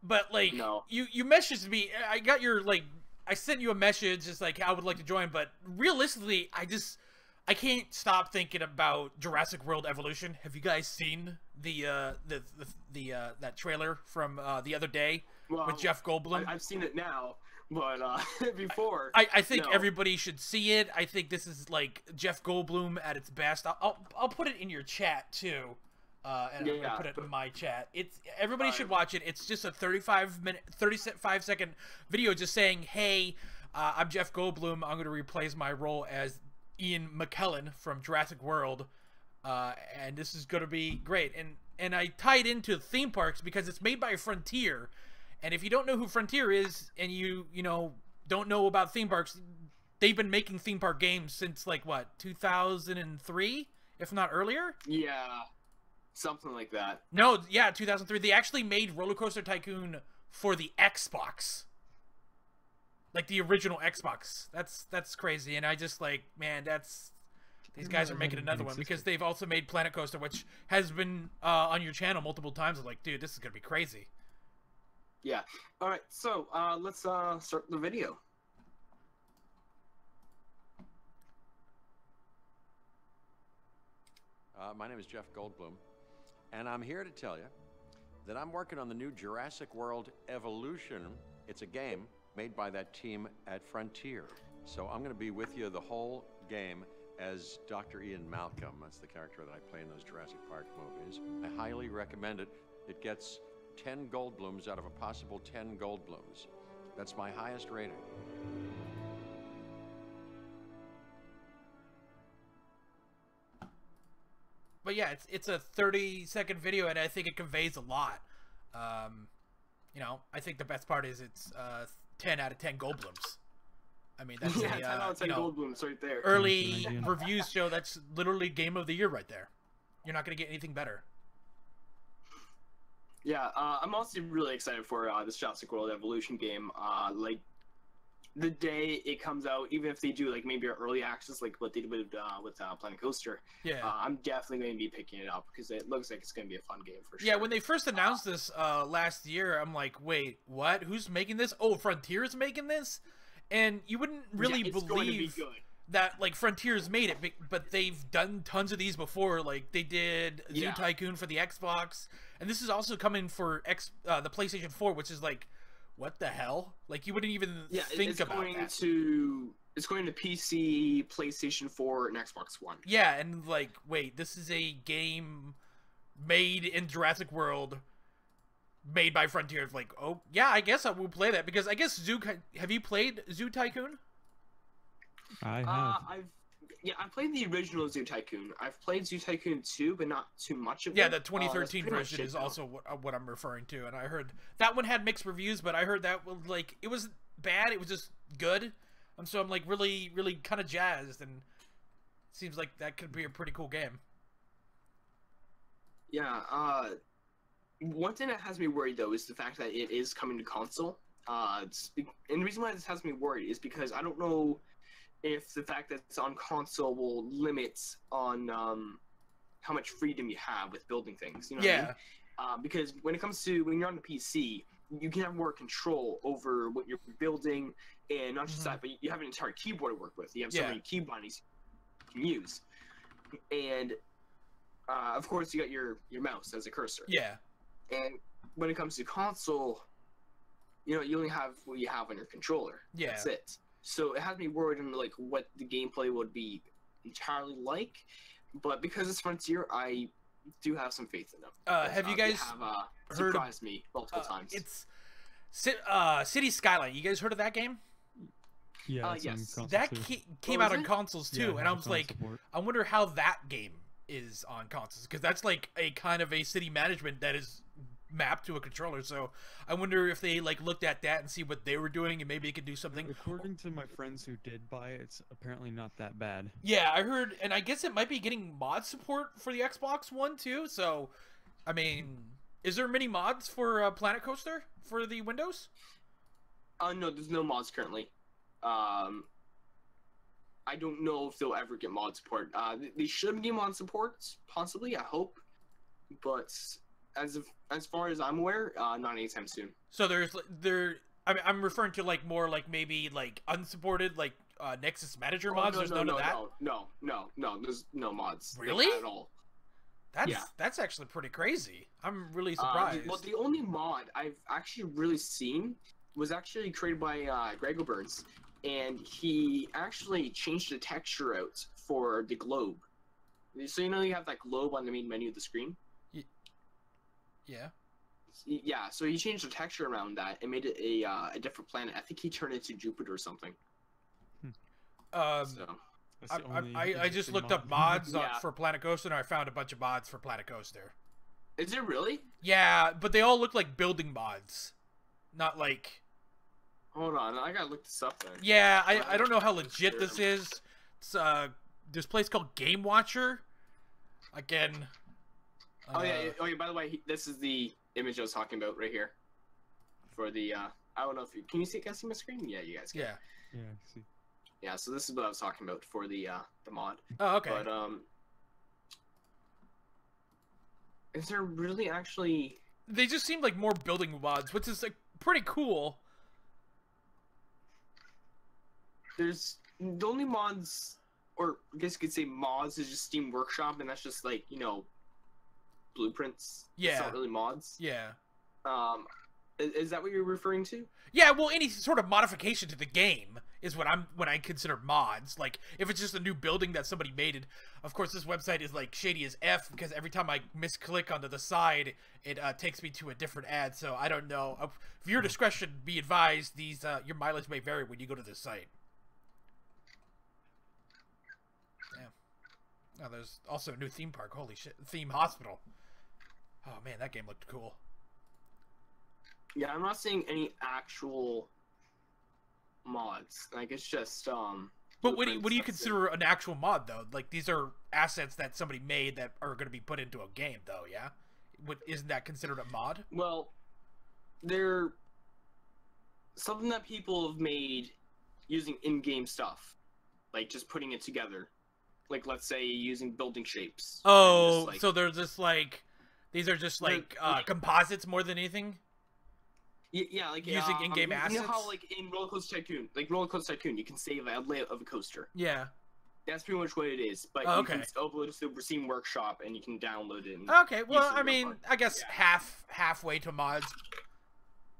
But like, No. you messaged me. I got your like. I sent you a message, just like I would like to join, but realistically, I can't stop thinking about Jurassic World Evolution. Have you guys seen that trailer from the other day with Jeff Goldblum? I've seen it now, but before. I think no. everybody should see it. I think this is like Jeff Goldblum at its best. I'll put it in your chat too, and I'm gonna put it in my chat. Everybody should watch it. It's just a 35-second video just saying, "Hey, I'm Jeff Goldblum. I'm gonna replace my role as Ian McKellen from Jurassic World, and this is gonna be great." And I tied into theme parks because it's made by Frontier. And if you don't know who Frontier is, and you don't know about theme parks, they've been making theme park games since like what, 2003, if not earlier. Yeah, something like that. No, yeah, 2003. They actually made Roller Coaster Tycoon for the Xbox, like the original Xbox. That's crazy. And I just like, man, these guys are making another one because they've also made Planet Coaster, which has been on your channel multiple times. I'm like, dude, this is gonna be crazy. Yeah. All right. So let's start the video. My name is Jeff Goldblum, and I'm here to tell you that I'm working on the new Jurassic World Evolution. It's a game made by that team at Frontier. So I'm going to be with you the whole game as Dr. Ian Malcolm. That's the character that I play in those Jurassic Park movies. I highly recommend it. It gets 10 Goldblums out of a possible 10 Goldblums. That's my highest rating. But yeah, it's a 30-second video, and I think it conveys a lot. I think the best part is it's 10 out of 10 Goldblums. I mean, that's 10 out of 10 Goldblums right there. Early reviews show that's literally game of the year right there. You're not gonna get anything better. Yeah, I'm also really excited for this Jurassic World Evolution game. Like, the day it comes out, even if they do like maybe an early access, like what they did with Planet Coaster, yeah, I'm definitely going to be picking it up because it looks like it's going to be a fun game for sure. Yeah, when they first announced this last year, I'm like, wait, what? Who's making this? Oh, Frontier's making this? And you wouldn't really believe that like Frontier's made it, but they've done tons of these before. Like they did Zoo Tycoon for the Xbox, and this is also coming for the PlayStation 4, which is like what the hell? Like, you wouldn't even Yeah, think it's about going that. it's going to PC, PlayStation 4, and Xbox One. Yeah, and like, wait, this is a game made in Jurassic World, made by Frontier. Like, oh yeah, I guess I will play that, because I guess have you played Zoo Tycoon? I have. I've played the original Zoo Tycoon. I've played Zoo Tycoon 2, but not too much of it. Yeah, the 2013 that's pretty much version it, is though. also what I'm referring to, and I heard that one had mixed reviews, but I heard that was like, it was bad, it was just good. So I'm like really kind of jazzed, and it seems like that could be a pretty cool game. Yeah, one thing that has me worried, though, is the fact that it is coming to console. And the reason why this has me worried is because I don't know if the fact that it's on console will limit on how much freedom you have with building things. You know what I mean? Because when you're on the PC, you can have more control over what you're building, and not just that, but you have an entire keyboard to work with. You have so many key bindings you can use, and of course you got your mouse as a cursor. Yeah. And when it comes to console, you only have what you have on your controller. Yeah. That's it. So it has me worried on like what the gameplay would be entirely like, but because it's Frontier, I do have some faith in them. Have you guys heard surprised me multiple times? It's City Skyline. You guys heard of that game? Yeah, it's on yes. console That too. came out on consoles too, Yeah, and I it was has like, support. I wonder how that game is on consoles, because that's like a kind of a city management that is mapped to a controller. So I wonder if they like looked at that and see what they were doing, and maybe they could do something. According to my friends who did buy it, it's apparently not that bad. Yeah, I heard, and I guess it might be getting mod support for the Xbox One too. So, I mean, is there many mods for Planet Coaster for the Windows? No, there's no mods currently. I don't know if they'll ever get mod support. They should get mod support, possibly. I hope, but as far as I'm aware, not anytime soon. So I'm referring to like more like maybe like unsupported like Nexus Manager mods. There's none of that. No. There's no mods. Really? At all. That's actually pretty crazy. I'm really surprised. Well, the only mod I've actually really seen was actually created by Greg O'Burns, and he actually changed the texture out for the globe. So you have that globe on the main menu of the screen. Yeah. Yeah, so he changed the texture around that and made it a different planet. I think he turned it to Jupiter or something. So. I just looked up mods for Planet Coaster, and I found a bunch of mods for Planet Coaster. Is it really? Yeah, but they all look like building mods, not like. Hold on, I gotta look this up then. Yeah, I don't know how legit this is. It's there's a place called Game Watcher. Again. Oh yeah. By the way, this is the image I was talking about right here. For the I don't know if you can you guys see my screen? Yeah, you guys can. Yeah. Yeah, I see. Yeah, so this is what I was talking about for the mod. Oh, okay. But is there really actually? They just seem like more building mods, which is like pretty cool. There's the only mods, or I guess you could say mods, is just Steam Workshop, and that's just like blueprints. Yeah. It's not really mods. Yeah. Is that what you're referring to? Yeah, well, any sort of modification to the game is what I consider mods. Like, if it's just a new building that somebody made, and of course this website is like shady as F, because every time I misclick onto the side, it takes me to a different ad. So I don't know. Viewer discretion be advised. These your mileage may vary when you go to this site. Damn. Oh, there's also a new theme park. Holy shit! Theme hospital. Oh man, that game looked cool. Yeah, I'm not seeing any actual mods. Like, it's just But what do you consider an actual mod though? Like, these are assets that somebody made that are going to be put into a game though, yeah? Isn't that considered a mod? Well, they're something that people have made using in-game stuff, like just putting it together. Like, let's say using building shapes. Oh, so they're just like these are just like composites more than anything. Yeah, like using in-game assets. You know how, like, in Roller Coaster Tycoon, you can save a layout of a coaster. Yeah. That's pretty much what it is. But you can upload it to Steam Workshop and you can download it. And okay, well, I mean, I guess halfway to mods.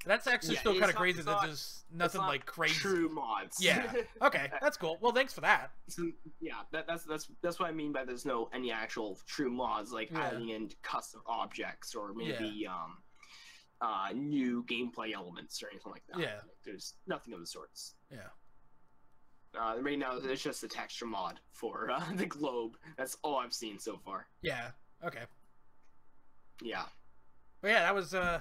That's actually Yeah, still it's kind of not- crazy it's that not- there's nothing It's not like crazy. true mods. Yeah. Okay, that's cool. Well, thanks for that. So, yeah, that's what I mean by there's no any actual true mods like Yeah. adding in custom objects or maybe new gameplay elements or anything like that. Yeah. Like, there's nothing of the sorts. Yeah. Right now, it's just a texture mod for the globe. That's all I've seen so far. Yeah. Okay. Yeah. But yeah,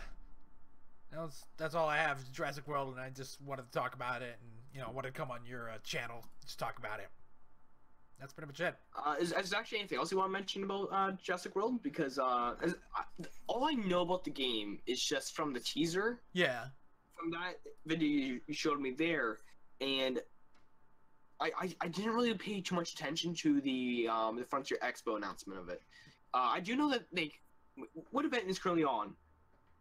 that's all I have. Jurassic World, and I just wanted to talk about it, and wanted to come on your channel just talk about it. That's pretty much it. Is there actually anything else you want to mention about Jurassic World? Because all I know about the game is just from the teaser. Yeah. From that video you showed me there, and I didn't really pay too much attention to the Frontier Expo announcement of it. I do know that what event is currently on?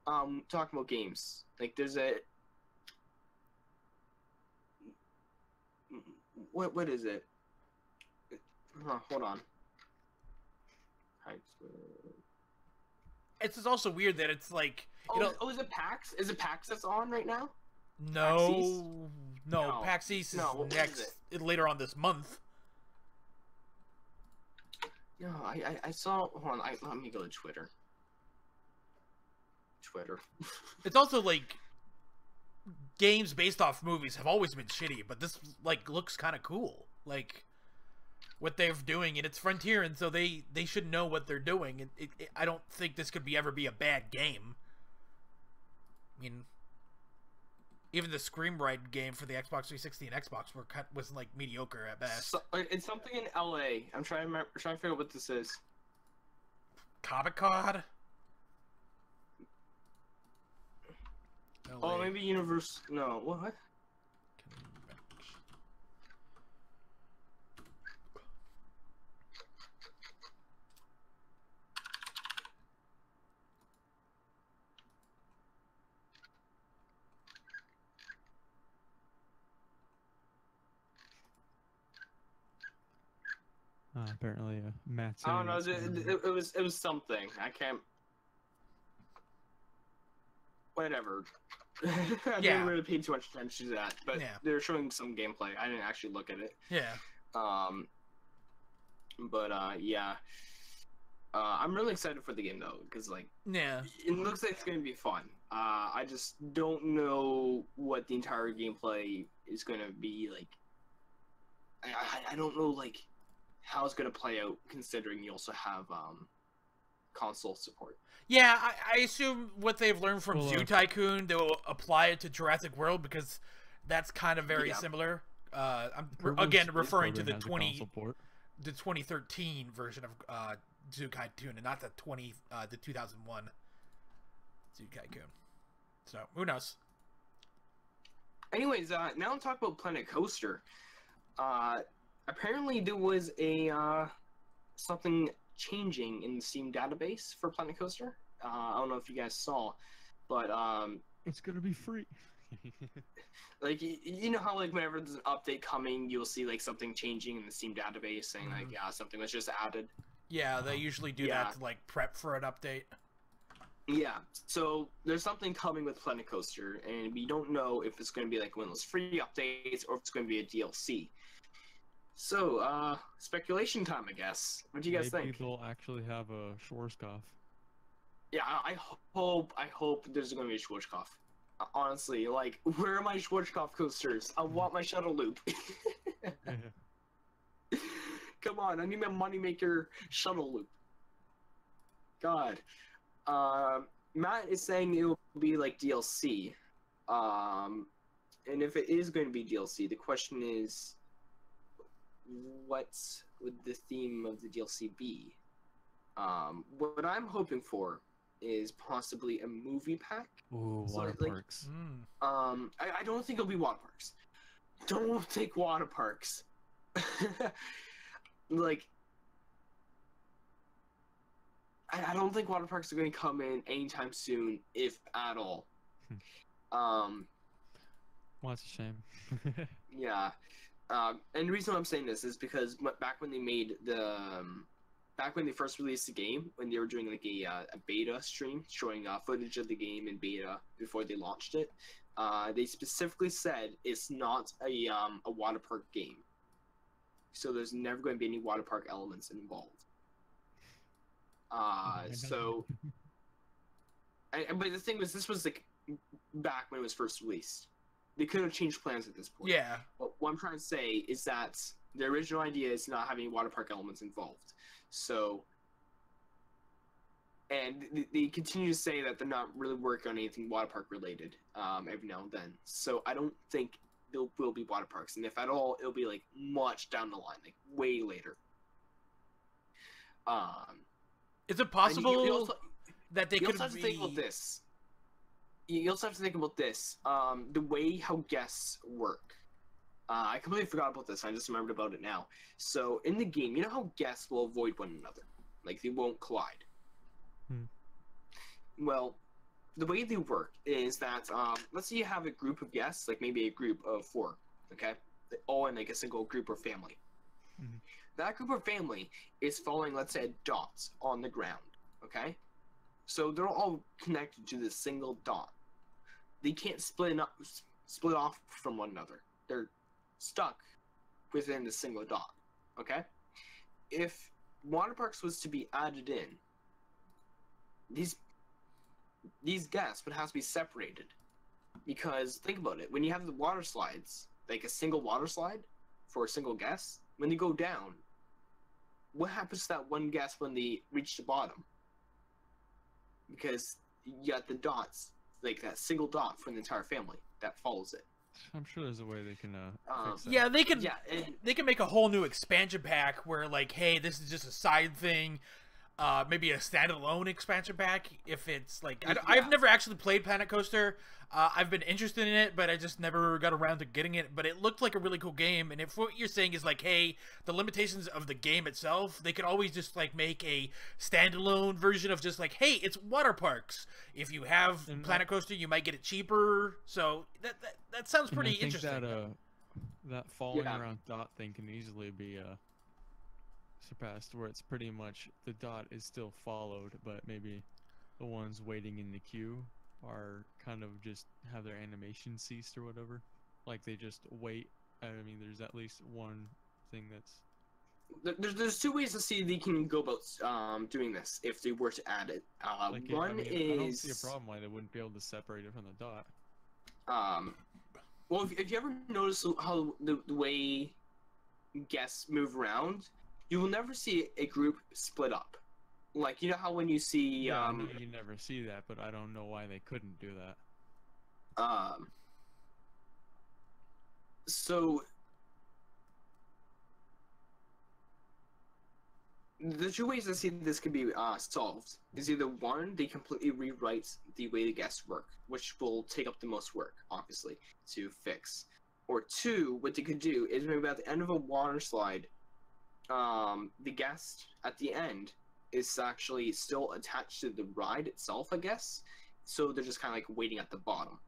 Talking about games. Like there's a what is it? Hold on. It's just also weird that it's like is it PAX? Is it PAX that's on right now? No, PAX East is what next later on this month. No, I saw. Hold on, let me go to Twitter. It's also like games based off movies have always been shitty, but this like looks kind of cool. Like what they're doing, and it's Frontier, and so they should know what they're doing. And I don't think this could ever be a bad game. I mean, even the Scream Ride game for the Xbox 360 and Xbox was like mediocre at best. So, it's something in LA. I'm trying to figure out what this is. Comic Con? Oh, maybe Universe. No, what? Apparently, Matt's. I don't know. It was something. I can't. Whatever. I didn't really pay too much attention to that, but they're showing some gameplay. I didn't actually look at it. Yeah. Yeah. I'm really excited for the game though, because it looks like it's gonna be fun. I just don't know what the entire gameplay is gonna be like. I don't know how it's gonna play out, considering you also have console support. Yeah, I assume what they've learned from Zoo Tycoon, they'll apply it to Jurassic World, because that's kind of very similar. I'm again referring to the 2013 version of Zoo Tycoon, and not the 2001 Zoo Tycoon. So who knows? Anyways, now I'm talking about Planet Coaster. Apparently there was a something changing in the Steam database for Planet Coaster. I don't know if you guys saw, but it's gonna be free. you know how whenever there's an update coming, you'll see something changing in the Steam database saying something was just added. Yeah, they usually do that to prep for an update. Yeah, so there's something coming with Planet Coaster, and we don't know if it's going to be one of those free updates or if it's going to be a DLC. So, speculation time, I guess. What do you guys think? Maybe they'll actually have a Schwarzkopf. Yeah, I hope there's going to be a Schwarzkopf. Honestly, where are my Schwarzkopf coasters? I want my shuttle loop. Come on, I need my moneymaker shuttle loop. God. Matt is saying it will be DLC. And if it is going to be DLC, the question is, what would the theme of the DLC be? What I'm hoping for is possibly a movie pack. Ooh, water parks. I don't think it'll be water parks. Don't think water parks. I don't think water parks are going to come in anytime soon, if at all. Well, that's a shame. Yeah. And the reason I'm saying this is because back when they made the back when they first released the game, when they were doing like a beta stream showing footage of the game in beta before they launched it, they specifically said it's not a water park game. So there's never going to be any water park elements involved. But the thing was, this was like back when it was first released. They could have changed plans at this point. Yeah. But what I'm trying to say is that the original idea is not having water park elements involved. So, and they continue to say that they're not really working on anything water park related every now and then. So I don't think there will be water parks, and if at all, it'll be like much down the line, like way later. Is it possible that they could also have to think about this. You also have to think about this. The way how guests work. I completely forgot about this. I just remembered about it now. So in the game, you know how guests will avoid one another, like they won't collide. Well, the way they work is that let's say you have a group of guests, like maybe a group of 4, okay, all in like a single group or family. That group or family is following, let's say, a dot on the ground, okay? So they're all connected to this single dot. They can't split off from one another. They're stuck within the single dot, okay? If water parks was to be added in, these guests would have to be separated. Because think about it, when you have the water slides, like a single water slide for a single guest, when they go down, what happens to that one guest when they reach the bottom? Because you got the dots, like that single dot for the entire family that follows it. I'm sure there's a way they can fix that. Yeah, they can. Yeah, they can make a whole new expansion pack where, like, hey, this is just a side thing. Maybe a standalone expansion pack if it's like I've never actually played Planet Coaster. I've been interested in it, but I just never got around to getting it. But it looked like a really cool game, and if what you're saying is like, hey, the limitations of the game itself, they could always just like make a standalone version of just like, hey, it's water parks. If you have Planet Coaster, you might get it cheaper. So that sounds pretty interesting. That falling around dot thing can easily be surpassed, where it's pretty much the dot is still followed, but maybe the ones waiting in the queue are kind of just have their animation ceased or whatever. Like they just wait. I mean, there's at least one thing that's. There's 2 ways to see they can go about doing this if they were to add it. One is. I don't see a problem why they wouldn't be able to separate it from the dot. Well, if you ever notice how the way guests move around, you will never see a group split up. Like, you know how when you see... Yeah, you never see that, but I don't know why they couldn't do that. So... The 2 ways I see this could be solved is either 1, they completely rewrite the way the guests work, which will take up the most work, obviously, to fix. Or 2, what they could do is maybe at the end of a water slide, the guest at the end is actually still attached to the ride itself, I guess. So they're just kind of like waiting at the bottom.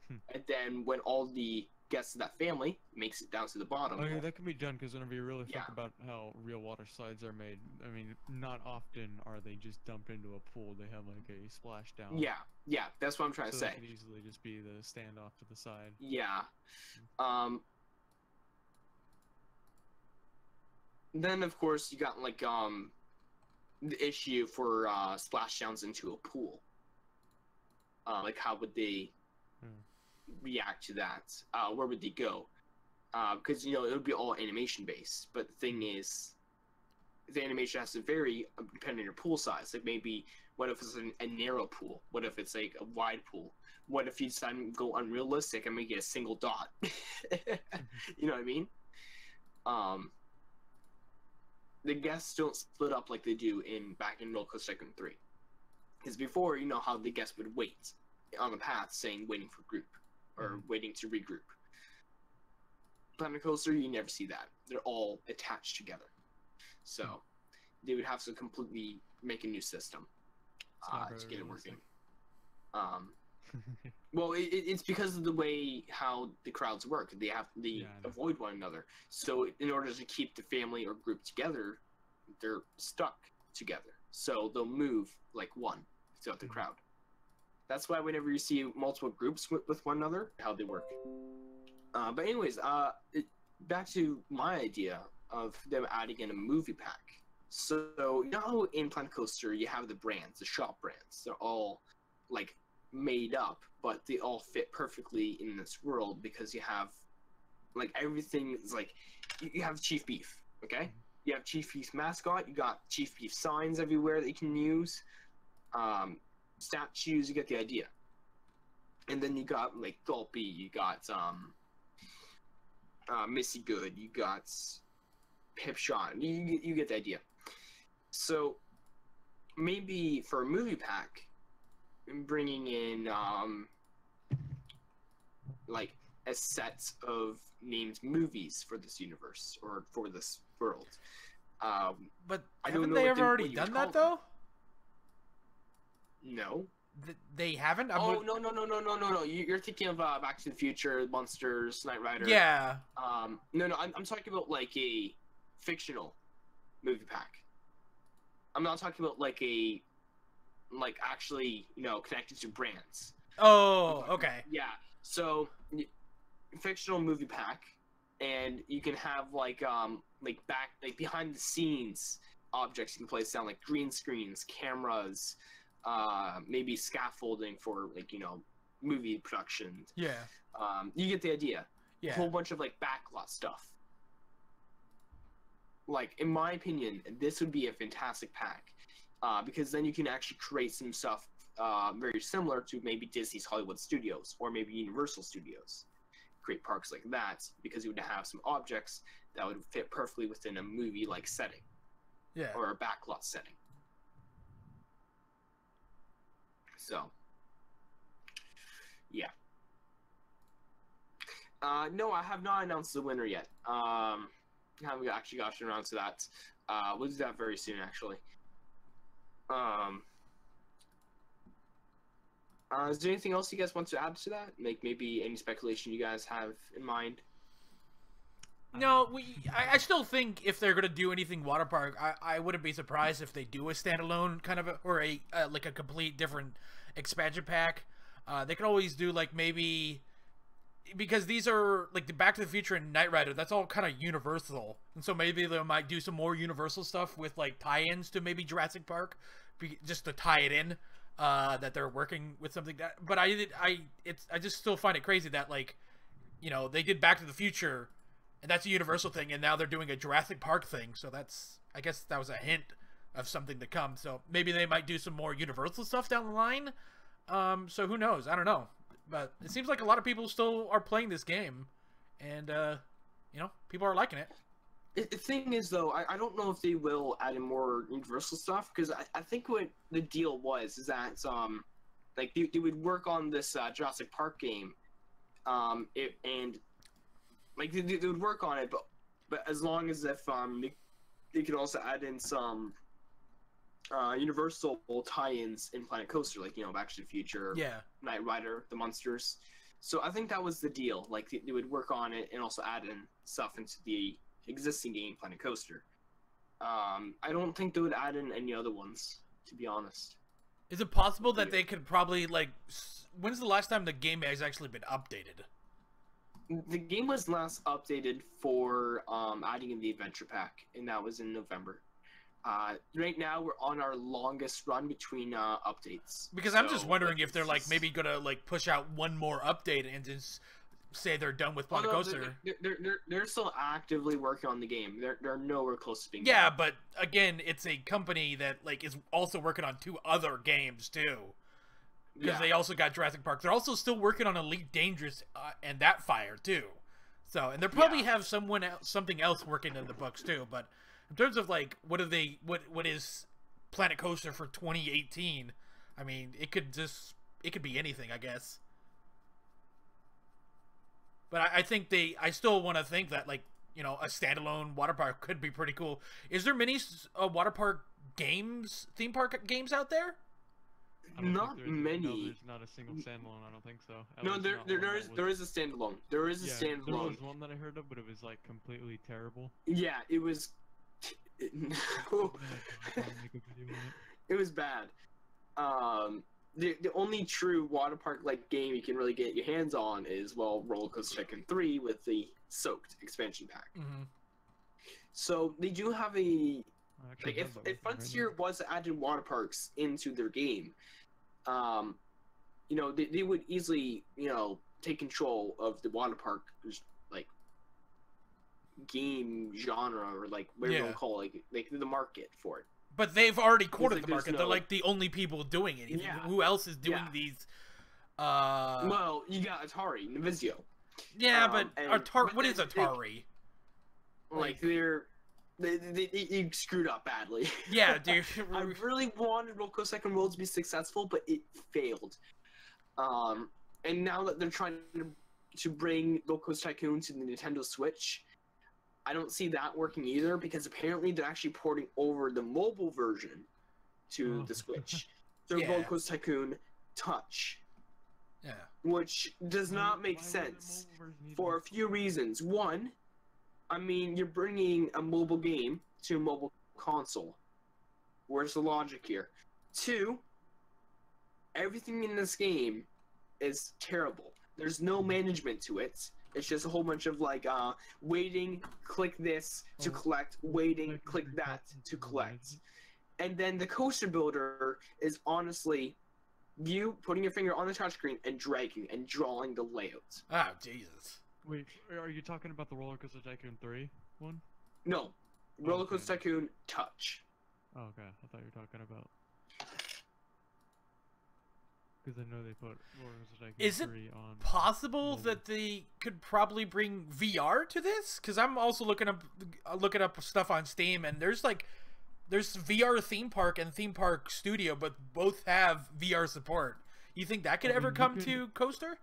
And then when all the guests of that family makes it down to the bottom. Oh yeah, that can be done, because whenever you really think about how real water slides are made, I mean, not often are they just dumped into a pool. They have like a splashdown. Yeah, that's what I'm trying to say. That could easily just be the standoff to the side. Yeah. Then of course you got like the issue for splashdowns into a pool. Like how would they react to that? Where would they go? Because you know it would be all animation based, but the thing is, the animation has to vary depending on your pool size. Like maybe what if it's a narrow pool? What if it's like a wide pool? What if you decide to go unrealistic and make it a single dot? You know what I mean? The guests don't split up like they do back in Roller Coaster Tycoon 3. Because before, you know how the guests would wait on the path saying waiting for group or waiting to regroup. Planet Coaster, you never see that. They're all attached together. So they would have to completely make a new system to get it working. Well, it's because of the way how the crowds work. They avoid one another. So in order to keep the family or group together, they're stuck together, so they'll move like one throughout the crowd. That's why whenever you see multiple groups with one another, how they work. But anyways, back to my idea of them adding in a movie pack. So you know, in Planet Coaster, you have the brands, the shop brands. They're all like made up, but they all fit perfectly in this world because you have like everything is like you have Chief Beef, okay? You have Chief Beef's mascot. You got Chief Beef signs everywhere that you can use. Statues, you get the idea. And then you got like Gulpy, you got Missy Good, you got Pipshot. You get the idea. So maybe for a movie pack, bringing in like a set of named movies for this universe or for this world. But I don't haven't know they what ever already done that though? No. They haven't. No. You're thinking of Back to the Future, Monsters, Knight Rider. Yeah. No. I'm talking about like a fictional movie pack. I'm not talking about like actually connected to brands. Oh, okay. Yeah. So fictional movie pack, and you can have like behind the scenes objects you can place down, like green screens, cameras. Maybe scaffolding for movie production. Yeah. You get the idea. Yeah. A whole bunch of like backlot stuff. Like in my opinion, this would be a fantastic pack, because then you can actually create some stuff very similar to maybe Disney's Hollywood Studios or maybe Universal Studios. Create parks like that because you would have some objects that would fit perfectly within a movie-like setting. Yeah. Or a backlot setting. So, yeah. No, I have not announced the winner yet. Haven't actually gotten around to that. We'll do that very soon, actually. Is there anything else you guys want to add to that? Like maybe any speculation you guys have in mind? No, I still think if they're gonna do anything water park, I wouldn't be surprised if they do a standalone kind of or a like a complete different expansion pack. They can always do like maybe because these are like the Back to the Future and Knight Rider. That's all kind of Universal, and so maybe they might do some more Universal stuff with like tie-ins to maybe Jurassic Park, just to tie it in. That they're working with something that, but I just still find it crazy that like, they did Back to the Future. And that's a Universal thing, and now they're doing a Jurassic Park thing, so I guess that was a hint of something to come. So maybe they might do some more Universal stuff down the line. So who knows? I don't know. But it seems like a lot of people still are playing this game, and people are liking it. The thing is, though, I don't know if they will add in more Universal stuff, because I think what the deal was is that like they would work on this Jurassic Park game, like they would work on it, but as long as if they could also add in some Universal tie-ins in Planet Coaster, like Back to the Future, yeah, Knight Rider, the Monsters. So I think that was the deal. Like they would work on it and also add in stuff into the existing game, Planet Coaster. I don't think they would add in any other ones, to be honest. Is it possible that they could probably like? When's the last time the game has actually been updated? The game was last updated for adding in the adventure pack, and that was in November. Right now, we're on our longest run between updates. Because I'm just wondering if they're like maybe gonna like push out one more update and just say they're done with Planet Coaster. They're still actively working on the game. They're nowhere close to being done. done. But again, it's a company that like is also working on 2 other games too. Because they also got Jurassic Park. They're also still working on Elite Dangerous and that Fire too. So, and they probably have something else working in the books too. But in terms of like, what is Planet Coaster for 2018? I mean, it could be anything, I guess. But I think I still want to think that like, a standalone water park could be pretty cool. Is there many water park games, theme park games out there? Not many. No, there's not a single standalone. I don't think so. No, there is a standalone. There is a standalone. There was one that I heard of, but it was like completely terrible. Yeah, it was It was bad. The only true water park like game you can really get your hands on is Roller Coaster Tycoon 3 with the Soaked expansion pack. Mm-hmm. So they do have a like if Frontier right was added water parks into their game, you know, they would easily, you know, take control of the water park like game genre or like whatever you want to call it, like the market for it. But they've already cornered like the market. there's They're no- like the only people doing it. Yeah. Who else is doing Yeah. these? Well, you got Atari, Nvidia. Yeah, but and- Atari. but What is then Atari? Like they screwed up badly. Yeah, dude. I really wanted Roller Coaster Tycoon World to be successful, but it failed. And now that they're trying to bring Roller Coaster Tycoon to the Nintendo Switch, I don't see that working either, because apparently they're actually porting over the mobile version to the Switch. So Yeah. Roller Coaster Tycoon Touch, Yeah. which does not make sense for a few reasons. One, I mean, you're bringing a mobile game to a mobile console. Where's the logic here? Two, everything in this game is terrible. There's no management to it. It's just a whole bunch of like waiting, click this to collect, waiting, click that to collect. And then the coaster builder is honestly you putting your finger on the touchscreen and dragging and drawing the layout. Oh, Jesus. Wait, are you talking about the Roller Coaster Tycoon 3 one? No, Roller Coaster Tycoon Touch. Oh, okay. I thought you were talking about. Because I know they put Roller Coaster Tycoon Is it 3 on. Possible mobile. that they could probably bring VR to this? Because I'm also looking up stuff on Steam, and there's VR theme park and theme park studio, but both have VR support. You think that could ever come to Coaster?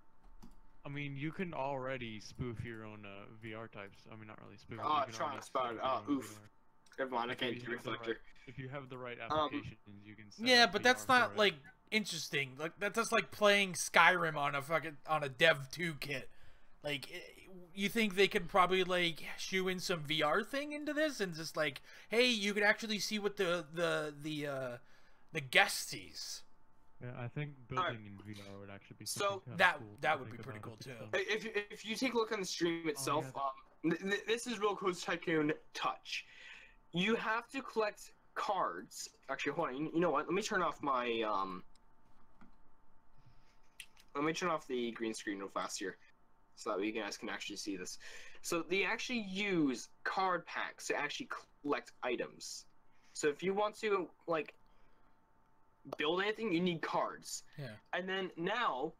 I mean, you can already spoof your own VR types. I mean, not really spoof. Oh, you can trying already to spot set it. up your own Oof. VR. Never mind, I If can't you do have the Reflector. If you have the right applications, you can. Set Yeah, up but VR that's for not it. like interesting. Like that's just like playing Skyrim on a Dev 2 kit. Like, you think they could probably like shoe in some VR thing into this and just like, hey, you could actually see what the guest sees. Yeah, I think building in VR would actually be So, something kinda cool that to would be think pretty about cool if too. it's done. If you take a look on the stream itself, this is Roller Coaster Tycoon Touch. You have to collect cards. Actually, hold on. You know what? Let me turn off my Let me turn off the green screen real fast here, so that you guys can actually see this. So they actually use card packs to actually collect items. So if you want to like build anything, you need cards. Yeah. And then now,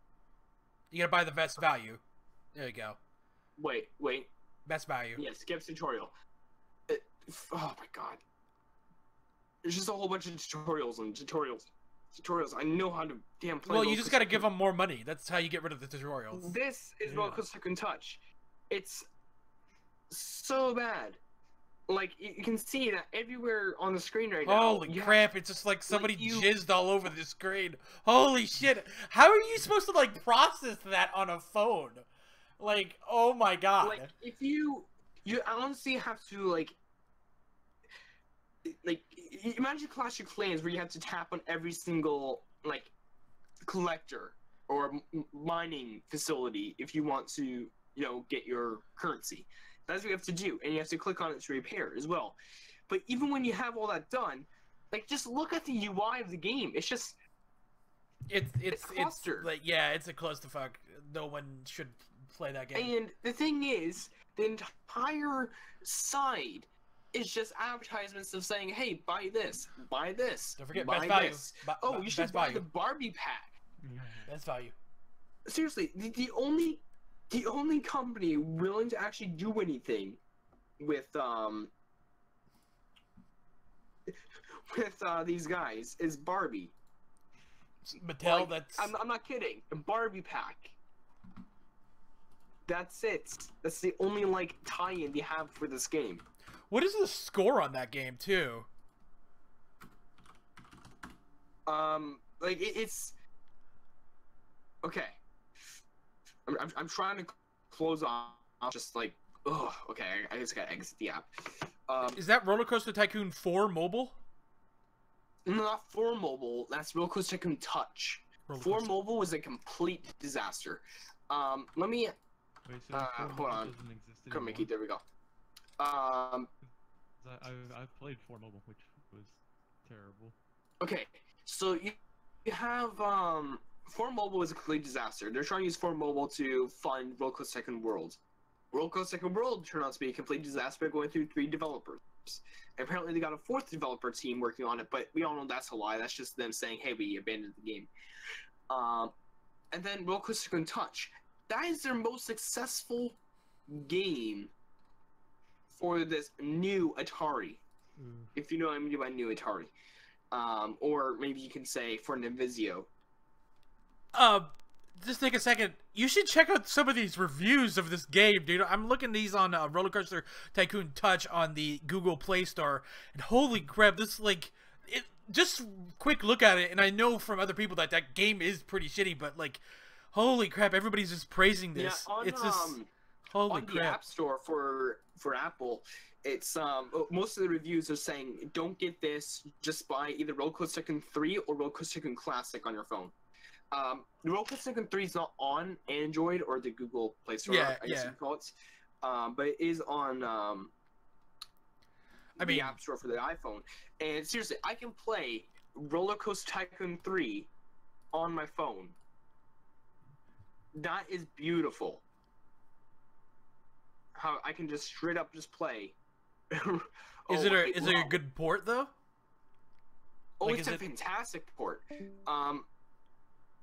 You gotta buy the best value. There you go. wait. Best value. Yeah, skip tutorial. Oh my god. There's just a whole bunch of tutorials and tutorials. I know how to damn play. Well, you Roller just Coaster gotta give Tycoon. them more money. That's how you get rid of the tutorials. This is Yeah. Roller Coaster Tycoon Touch. It's so bad. Like, you can see that everywhere on the screen right now. Holy you have- crap, it's just like somebody you- jizzed all over the screen. Holy shit. How are you supposed to like process that on a phone? Like, oh my god. Like, if you honestly have to, like, imagine Clash of Clans where you have to tap on every single, like, collector or mining facility if you want to, you know, get your currency. That's what you have to do, and you have to click on it to repair as well. But even when you have all that done, like, just look at the UI of the game. It's just, it's clustered. like, yeah, it's a clusterfuck. No one should play that game. and the thing is, the entire side is just advertisements of saying, hey, buy this, Don't forget buy best value. this. Oh, you should best buy value. the Barbie pack. Best value. Seriously, the only company willing to actually do anything with these guys is Barbie. Mattel, Like, that's I'm not kidding. A Barbie pack. That's it. That's the only like tie-in they have for this game. what is the score on that game too? Like it's okay. I'm trying to close off. Just like, oh, okay. I just gotta exit the app. Is that Roller Coaster Tycoon 4 mobile? Not 4 mobile. That's Roller Coaster Tycoon Touch. 4 mobile was a complete disaster. Let me. Wait, so Hold on. doesn't exist Come, anymore? Mickey. There we go. I've played 4 mobile, which was terrible. Okay, so you have 4 mobile was a complete disaster. They're trying to use 4 mobile to fund Roller Coaster Tycoon World. Roller Coaster Tycoon World turned out to be a complete disaster by going through 3 developers. And apparently they got a 4th developer team working on it, but we all know that's a lie. That's just them saying, hey, we abandoned the game. And then Roller Coaster Tycoon Touch. That is their most successful game for this new Atari. If you know what I mean by new Atari. Or maybe you can say for an NVIDIA. Just take a second. You should check out some of these reviews of this game, dude. I'm looking these on Roller Coaster Tycoon Touch on the Google Play Store, and holy crap, this like it. Just quick look at it, and I know from other people that that game is pretty shitty, but like, holy crap, everybody's just praising this. Yeah, It's just holy on crap. the App Store for Apple, it's most of the reviews are saying don't get this, just buy either Roller Coaster Tycoon 3 or Roller Coaster Tycoon Classic on your phone. The Roller Coaster Tycoon 3 is not on Android or the Google Play Store, I guess you call it, but it is on the App Store for the iPhone. And seriously, I can play Roller Coaster Tycoon 3 on my phone. That is beautiful. How I can just straight up just play. Is it a good port though? Oh, like, it's a fantastic port.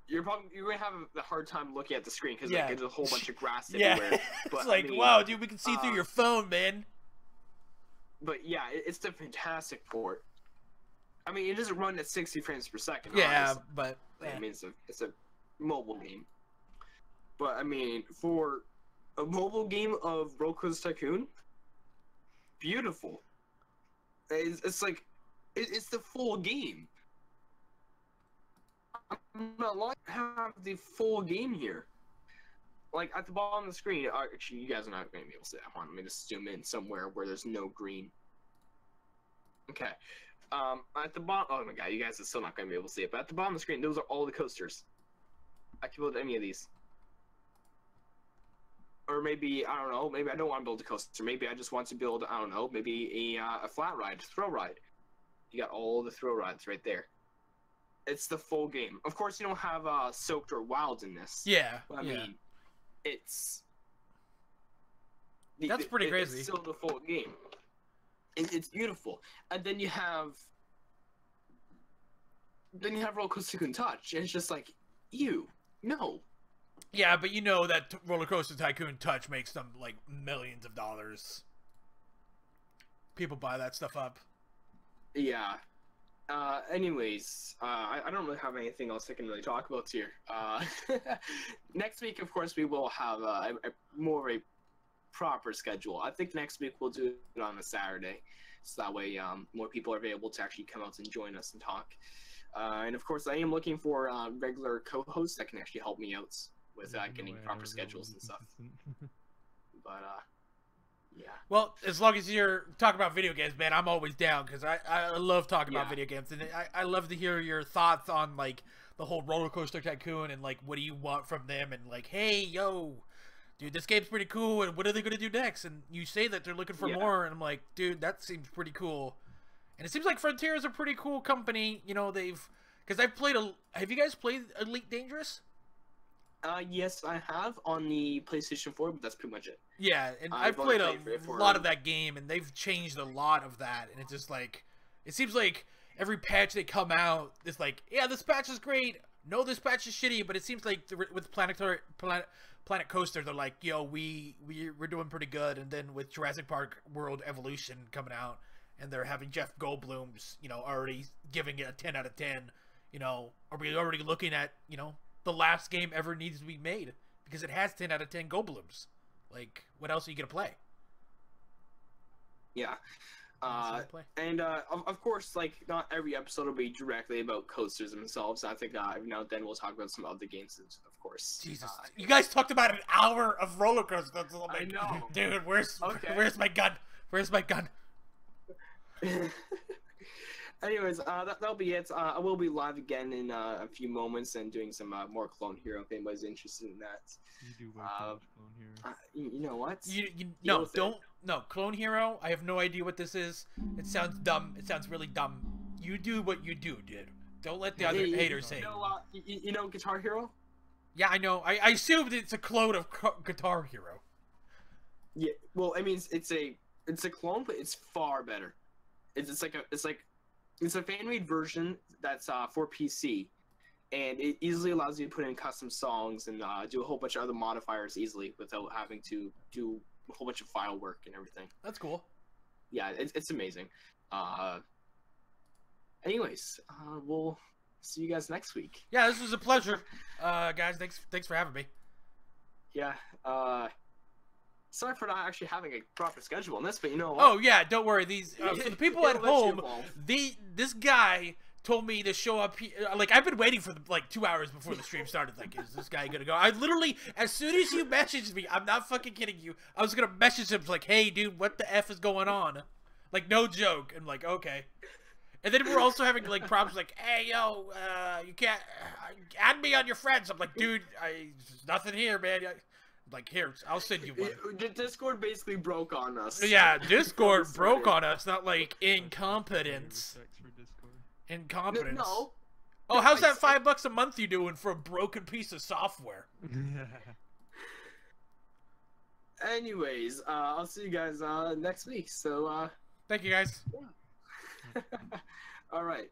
You're gonna have a hard time looking at the screen because like, there's a whole bunch of grass everywhere. But, it's like, I mean, wow, dude, we can see through your phone, man. But yeah, it's a fantastic port. I mean, it doesn't run at 60 frames per second. Yeah, obviously. but I mean, it's a mobile game. But I mean, for a mobile game of Roller Coaster Tycoon, beautiful. It's like it's the full game. I'm not lying. I have the full game here. Like at the bottom of the screen. Actually, you guys are not going to be able to see that. Hold on, let me just zoom in somewhere where there's no green. Okay. At the bottom. Oh my god, you guys are still not going to be able to see it. But at the bottom of the screen, those are all the coasters. I can build any of these. Or maybe, I don't know, maybe I don't want to build a coaster. Maybe I just want to build, I don't know, maybe a flat ride, throw ride. You got all the throw rides right there. It's the full game. Of course, you don't have Soaked or Wild in this. yeah, I mean, it's... That's pretty crazy. It's still the full game. It's beautiful. And then you have... Roller Coaster Tycoon Touch, and it's just like, ew, no. Yeah, but you know that Roller Coaster Tycoon Touch makes them like millions of dollars. People buy that stuff up. Yeah. Anyways, I don't really have anything else I can really talk about here. Next week, of course, we will have a more of a proper schedule. I think next week we'll do it on a Saturday, so that way more people are available to actually come out and join us and talk. And of course, I am looking for regular co-hosts that can actually help me out with getting proper schedules and stuff. But yeah. Well, as long as you're talking about video games, man, I'm always down because I love talking about video games, and I love to hear your thoughts on like the whole Roller Coaster Tycoon and like what do you want from them, and like, hey, yo, dude, this game's pretty cool, and what are they gonna do next? And you say that they're looking for more, and I'm like, dude, that seems pretty cool. And it seems like Frontier is a pretty cool company. You know, because I've played have you guys played Elite Dangerous? Yes, I have on the PlayStation 4, but that's pretty much it. Yeah, and I've played a lot of that game, and they've changed a lot of that, and it's just like, it seems like every patch they come out, it's like, yeah, this patch is great, no, this patch is shitty, but it seems like with Planet Coaster, they're like, yo, we're doing pretty good, and then with Jurassic Park World Evolution coming out, and they're having Jeff Goldblum's, you know, already giving it a 10 out of 10, you know, are we already looking at, you know, the last game ever needs to be made because it has 10 out of 10 Goldblums. Like, what else are you gonna play? Yeah, and of course, like, not every episode will be directly about coasters themselves. I think every now and then we'll talk about some other games, of course. Jesus, you guys talked about an hour of roller coasters. I know, dude. Where's my gun? Where's my gun? Anyways, that'll be it. I will be live again in a few moments and doing some more Clone Hero if anybody's interested in that. You do way too much Clone Hero. You know what? No, don't. No, Clone Hero. I have no idea what this is. It sounds dumb. It sounds really dumb. You do what you do, dude. Don't let the other haters hate. You know Guitar Hero? Yeah, I know. I assumed it's a clone of Guitar Hero. Yeah. Well, I mean, it's a clone, but it's far better. It's a fan-made version that's for PC, and it easily allows you to put in custom songs and do a whole bunch of other modifiers easily without having to do a whole bunch of file work and everything. That's cool. Yeah, it's amazing. Anyways, we'll see you guys next week. Yeah, this was a pleasure, guys. Thanks for having me. Yeah. Sorry for not actually having a proper schedule on this, but you know what? Oh yeah, don't worry. These for the people at home, this guy told me to show up here. Like, I've been waiting for like 2 hours before the stream started. Like, is this guy gonna go? I literally, as soon as you messaged me, I'm not fucking kidding you, I was gonna message him like, hey dude, what the F is going on? Like, no joke. And like, okay. And then we're also having like problems like, hey yo, you can't add me on your friends. I'm like, dude, there's nothing here, man. Like, here, I'll send you one. Discord basically broke on us. Yeah, Discord broke on us, not like incompetence. Incompetence. No. Oh, how's that $5 a month you doing for a broken piece of software? Anyways, I'll see you guys next week. So, thank you guys. All right.